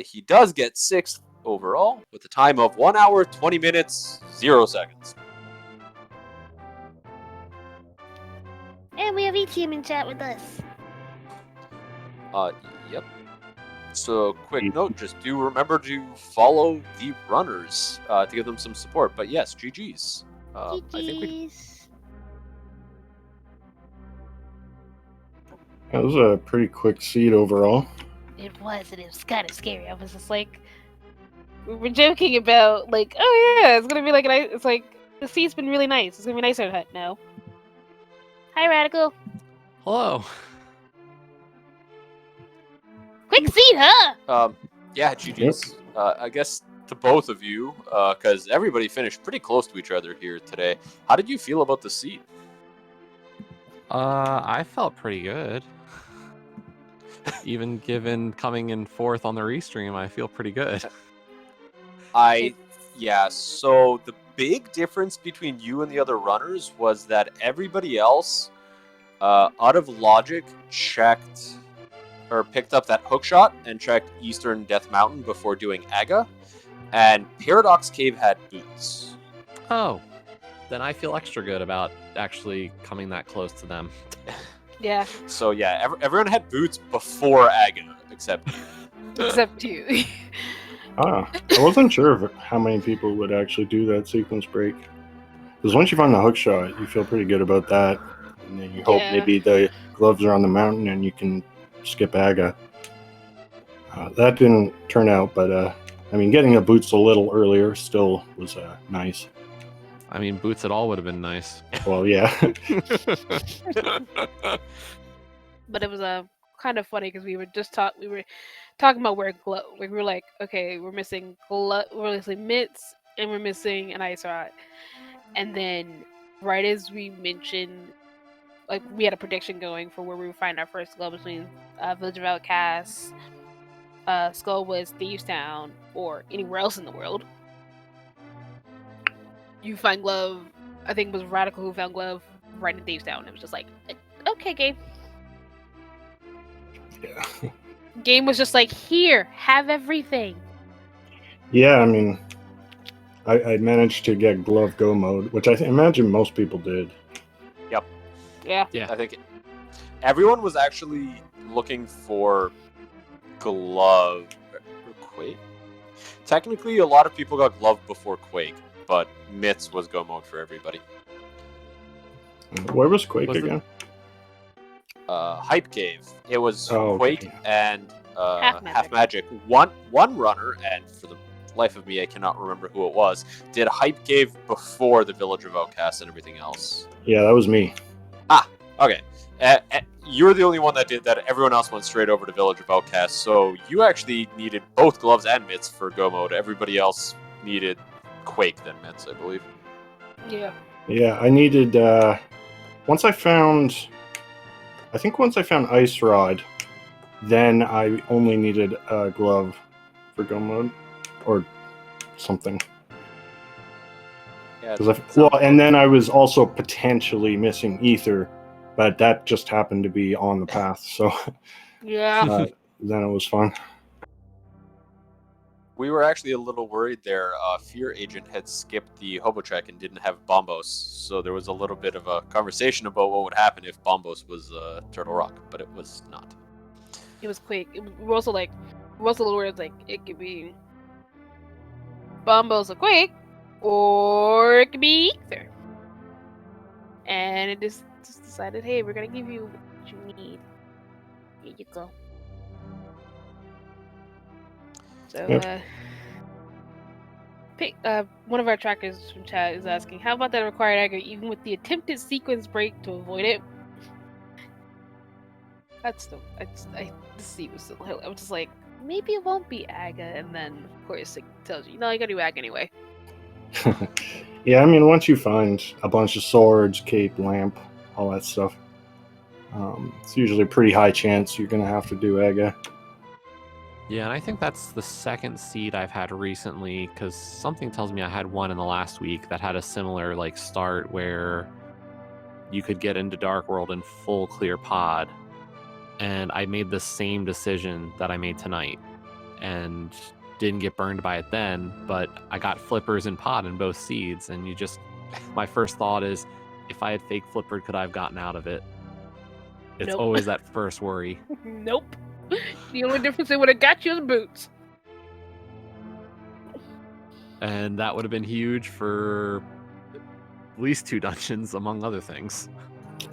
A: He does get 6th overall with a time of 1 hour, 20 minutes, 0 seconds.
B: And we have E-Team in chat with us.
A: Yep. So, quick note, just do remember to follow the runners to give them some support. But yes, GGs.
B: GGs.
A: I think
C: that was a pretty quick seed overall.
B: It was, and it was kind of scary. I was just like, we were joking about, like, oh yeah, it's gonna be like, it's like, the seed's been really nice. It's gonna be nicer than no. Hi, Radical.
D: Hello.
B: Quick seed, huh?
A: Yeah, GGs. I guess to both of you, because everybody finished pretty close to each other here today. How did you feel about the seed?
D: I felt pretty good. Even given coming in 4th on the restream, I feel pretty good.
A: Yeah, so the big difference between you and the other runners was that everybody else, out of logic, checked or picked up that hook shot and checked Eastern Death Mountain before doing Aga, and Paradox Cave had boots.
D: Oh, then I feel extra good about actually coming that close to them.
B: Yeah.
A: So yeah, everyone had boots before Aga, except you.
B: Except you.
C: I wasn't sure of how many people would actually do that sequence break. Because once you find the hook shot, you feel pretty good about that. And then you hope maybe the gloves are on the mountain and you can skip Aga. That didn't turn out, but I mean, getting the boots a little earlier still was nice.
D: I mean, boots at all would have been nice.
C: Well, yeah.
B: But it was kind of funny because we were talking about where glove. Like we were like, okay, we're missing we're missing mitts, and we're missing an ice rod. And then, right as we mentioned, like we had a prediction going for where we would find our first glove between Village of Outcasts, Skull was Thieves Town, or anywhere else in the world. You find glove. I think it was Radical who found glove right in Thieves Town. It was just like, okay, game.
C: Yeah.
B: Game was just like, here, have everything.
C: Yeah, I mean, I managed to get glove go mode, which I imagine most people did.
A: Yep.
B: Yeah.
A: I think everyone was actually looking for glove or Quake. Technically, a lot of people got glove before Quake, but Mitts was go mode for everybody.
C: Where was Quake again?
A: Hype Cave. It was Quake and
B: Half
A: Magic. One runner, and for the life of me, I cannot remember who it was, did Hype Cave before the Village of Outcasts and everything else.
C: Yeah, that was me.
A: Okay. You're the only one that did that. Everyone else went straight over to Village of Outcasts, so you actually needed both gloves and mitts for go mode. Everybody else needed Quake than mitts, I believe.
B: Yeah.
C: Yeah, I needed, once I found Ice Rod, then I only needed a glove for go mode, or something.
A: Yeah,
C: and then I was also potentially missing Ether, but that just happened to be on the path, so
B: yeah.
C: then it was fun.
A: We were actually a little worried there. Fear Agent had skipped the hobo check and didn't have Bombos, so there was a little bit of a conversation about what would happen if Bombos was Turtle Rock, but it was not.
B: It was quick. We're also a little worried. Like it could be Bombos a Quake, or it could be Ether. And it just decided, hey, we're gonna give you what you need. Here you go. So,
C: Yep.
B: one of our trackers from chat is asking, how about that required aggro even with the attempted sequence break to avoid it? The seat was still, I was just like, maybe it won't be AGA, and then of course it tells you, no, you gotta do AGA anyway.
C: Yeah, I mean, once you find a bunch of swords, cape, lamp, all that stuff, it's usually a pretty high chance you're going to have to do AGA.
D: Yeah, and I think that's the second seed I've had recently, because something tells me I had one in the last week that had a similar like start where you could get into Dark World in full clear pod, and I made the same decision that I made tonight, and didn't get burned by it then, but I got flippers and pod in both seeds, and you just, my first thought is, if I had fake flippered, could I have gotten out of it? It's
B: Nope.
D: always that first worry.
B: Nope. The only difference it would have got you is boots.
D: And that would have been huge for at least 2 dungeons, among other things.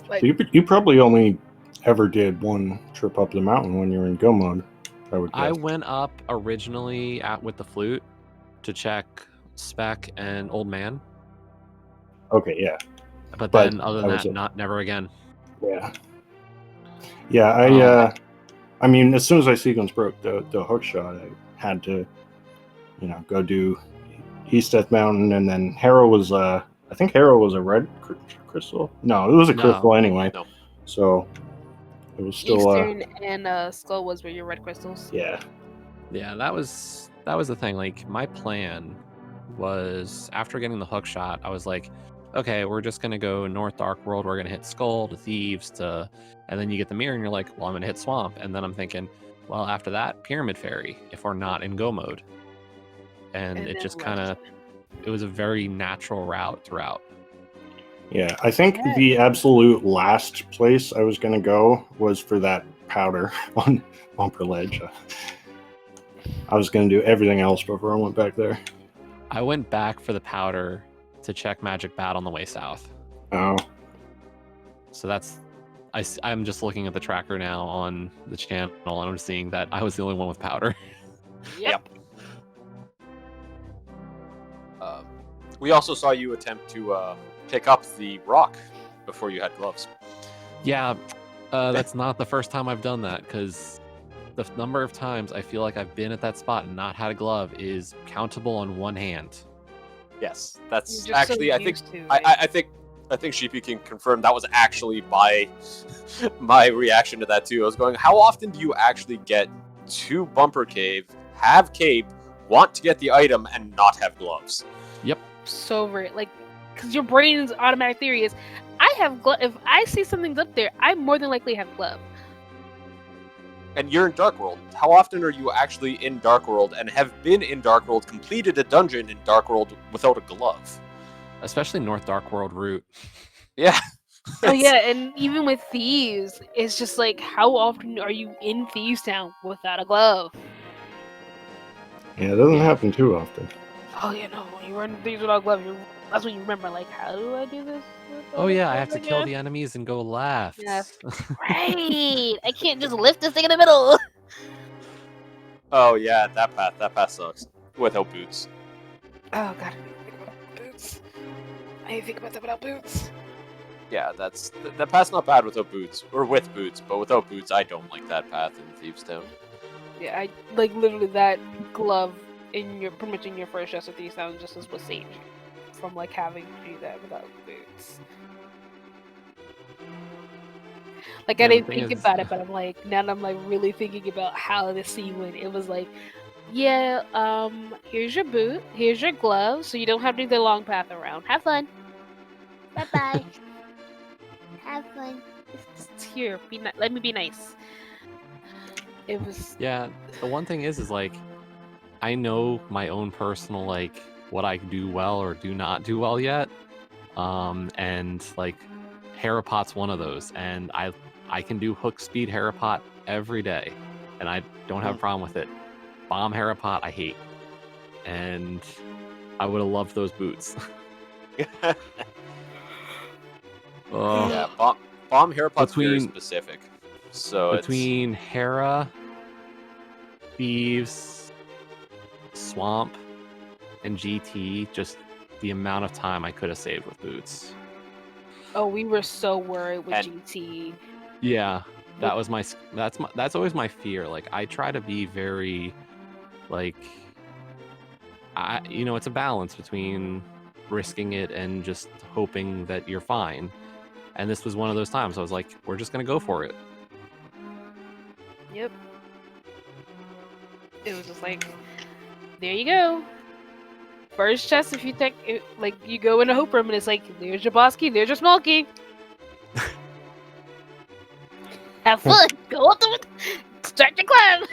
B: Like,
C: You probably only ever did one trip up the mountain when you were in go mode, I would guess.
D: I went up originally with the flute to check Spec and Old Man,
C: Okay, yeah.
D: but
C: But
D: then other
C: that
D: than
C: was
D: that,
C: it.
D: never again.
C: Yeah. Yeah, I mean, as soon as I sequence broke the hook shot, I had to, go do East Death Mountain, and then Harrow was, I think Harrow was a red crystal? No, it was a
D: No.
C: crystal anyway.
A: No.
C: So it was still,
B: Eastern and Skull was where your red crystals.
C: yeah.
D: Yeah, that was the thing. Like, my plan was, after getting the hook shot, I was like, okay, we're just gonna go North Dark World. We're gonna hit Skull to Thieves and then you get the mirror and you're like, well, I'm gonna hit Swamp. And then I'm thinking, well, after that, Pyramid Fairy, if we're not in go mode. And it
B: then
D: just
B: left.
D: kind of, it was a very natural route throughout.
C: Yeah, I think
B: Yeah.
C: the absolute last place I was going to go was for that powder on Bumper Ledge. I was going to do everything else before I went back there.
D: I went back for the powder to check Magic Bat on the way south.
C: Oh,
D: So that's, I'm just looking at the tracker now on the channel, and I'm seeing that I was the only one with powder.
B: Yep.
A: We also saw you attempt to pick up the rock before you had gloves.
D: Yeah, that's not the first time I've done that, because the number of times I feel like I've been at that spot and not had a glove is countable on one hand.
A: Yes, that's
B: You're just so
A: actually. I think.
B: used to it.
A: I think Sheepy can confirm that was actually my reaction to that too. I was going, how often do you actually get to Bumper Cave, have cape, want to get the item, and not have gloves?
D: Yep.
B: So over like, because your brain's automatic theory is, I have glove. If I see something's up there, I more than likely have glove.
A: And you're in Dark World. How often are you actually in Dark World and have been in Dark World, completed a dungeon in Dark World without a glove?
D: Especially North Dark World route.
A: Yeah.
B: Oh yeah, and even with Thieves, it's just like, how often are you in Thieves Town without a glove?
C: yeah, it doesn't happen too often.
B: Oh yeah, no, when you run Thieves without a glove, that's when you remember, like, how do I do this?
D: Oh yeah, I have to
B: again?
D: kill the enemies and go left.
B: Yes. Right! I can't just lift this thing in the middle!
A: Oh yeah, that path sucks. Without boots.
B: Oh god, I didn't think about boots. I didn't think about that without boots.
A: Yeah, that path's not bad without boots, or with boots, but without boots, I don't like that path in Thieves Town.
B: Yeah, I like literally that glove in your pretty much in your first chest of Thieves Town just as was saved from like having to do that without boots. Like,
D: Yeah,
B: I
D: the
B: didn't
D: thing
B: think
D: is-
B: about it, but I'm like, now that I'm like really thinking about how the scene went, it was like, yeah, here's your boot, here's your glove, so you don't have to do the long path around. Have fun. Bye bye. Have fun. It's here. Let me be nice. It was.
D: Yeah, the one thing is like, I know my own personal like what I do well or do not do well yet. And like Harapot's one of those, and I can do hook speed Harapot every day, and I don't have a problem with it. Bomb Harapot I hate, and I would have loved those boots.
A: Yeah, bomb Harapot's very
D: Between-
A: specific. So
D: Between Hera, Thieves, Swamp, and GT, just the amount of time I could have saved with boots.
B: Oh, we were so worried with
A: And-
B: GT.
D: Yeah, that's always my fear. Like I try to be very like it's a balance between risking it and just hoping that you're fine. And this was one of those times I was like, we're just gonna go for it.
B: Yep. It was just like, there you go. First chest, if you take it, like you go in a hope room and it's like, there's your boss key, there's your small key. Have fun. Go up the start your climb.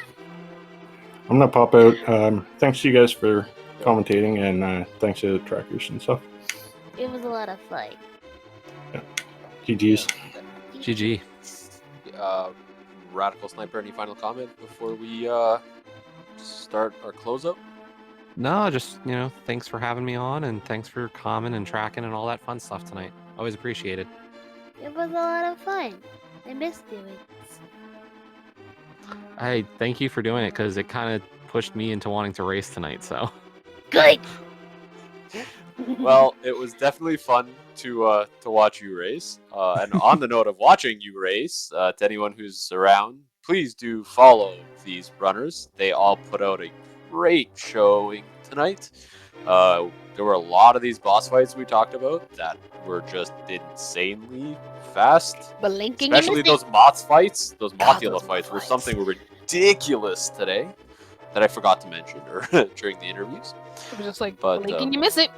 C: I'm gonna pop out. Thanks to you guys for commentating, and thanks to the trackers and stuff.
B: It was a lot of fun.
C: GG's.
D: GG.
A: Radical Sniper, any final comment before we start our closeout?
D: No, just thanks for having me on, and thanks for commenting and tracking and all that fun stuff tonight. Always appreciated.
B: It was a lot of fun. I missed doing it.
D: Hey, thank you for doing it because it kind of pushed me into wanting to race tonight. So
B: Good.
A: Well, it was definitely fun to watch you race. And on the note of watching you race, to anyone who's around, please do follow these runners. They all put out a great showing tonight. There were a lot of these boss fights we talked about that were just insanely fast.
B: Blinking.
A: Especially those Moths fights, those Mothula
B: those
A: fights were
B: fights.
A: something ridiculous today that I forgot to mention during the interviews.
B: It was just like,
A: But,
B: blinking, you miss it.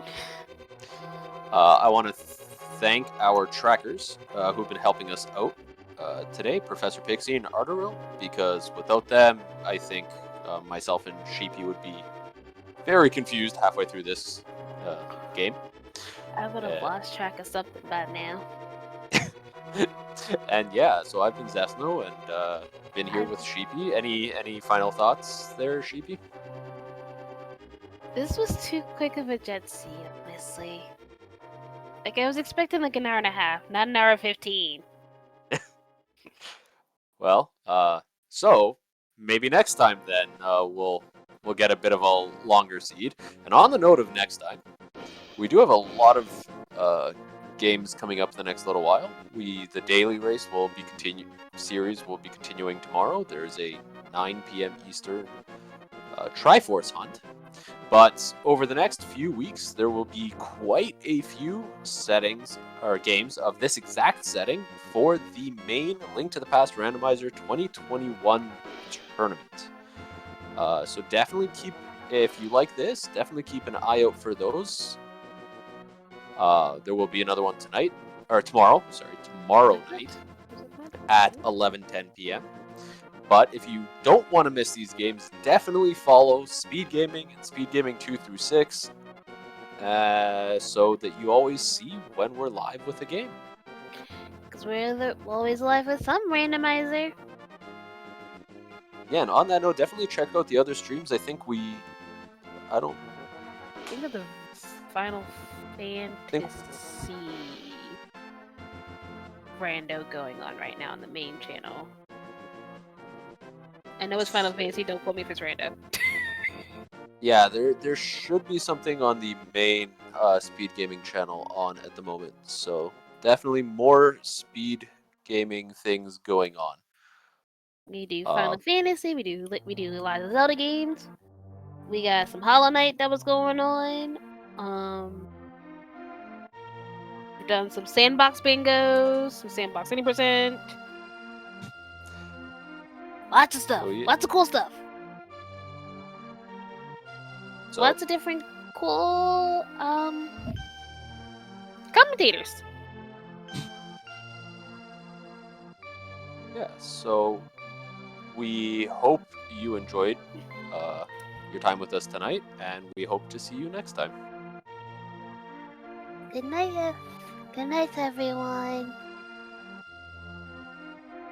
A: I want to thank our trackers who've been helping us out today, Professor Pixie and Arteril, because without them, I think myself and Sheepy would be very confused halfway through this game.
B: I would have lost track of something by now.
A: And yeah, so I've been Zesno and been here with Sheepy. Any final thoughts there, Sheepy?
B: This was too quick of a jet scene, honestly. Like, I was expecting like an hour and a half, not an hour and 15.
A: Well, so maybe next time then we'll get a bit of a longer seed. And on the note of next time, we do have a lot of games coming up in the next little while. The daily race will be continuing tomorrow. There's a 9 p.m. Eastern Triforce hunt. But over the next few weeks, there will be quite a few settings or games of this exact setting for the main Link to the Past Randomizer 2021 tournament. So definitely if you like this, definitely keep an eye out for those. There will be another one tomorrow night at 11:10 p.m. But if you don't want to miss these games, definitely follow Speed Gaming and Speed Gaming 2 through 6 so that you always see when we're live with a game.
B: Because we're always live with some randomizer.
A: Yeah, and on that note, definitely check out the other streams. I think
B: Think of the Final Fantasy rando going on right now on the main channel. I know it's Final Fantasy, don't quote me if it's rando.
A: Yeah, there should be something on the main Speed Gaming channel on at the moment. So definitely more Speed Gaming things going on.
B: We do Final Fantasy, we do Liza Zelda games. We got some Hollow Knight that was going on. We've done some sandbox bingos, some sandbox 20%. Lots of stuff.
A: Oh, yeah.
B: Lots of cool stuff.
A: So,
B: Lots of different cool commentators.
A: yeah, so we hope you enjoyed your time with us tonight, and we hope to see you next time.
B: Good night, everyone.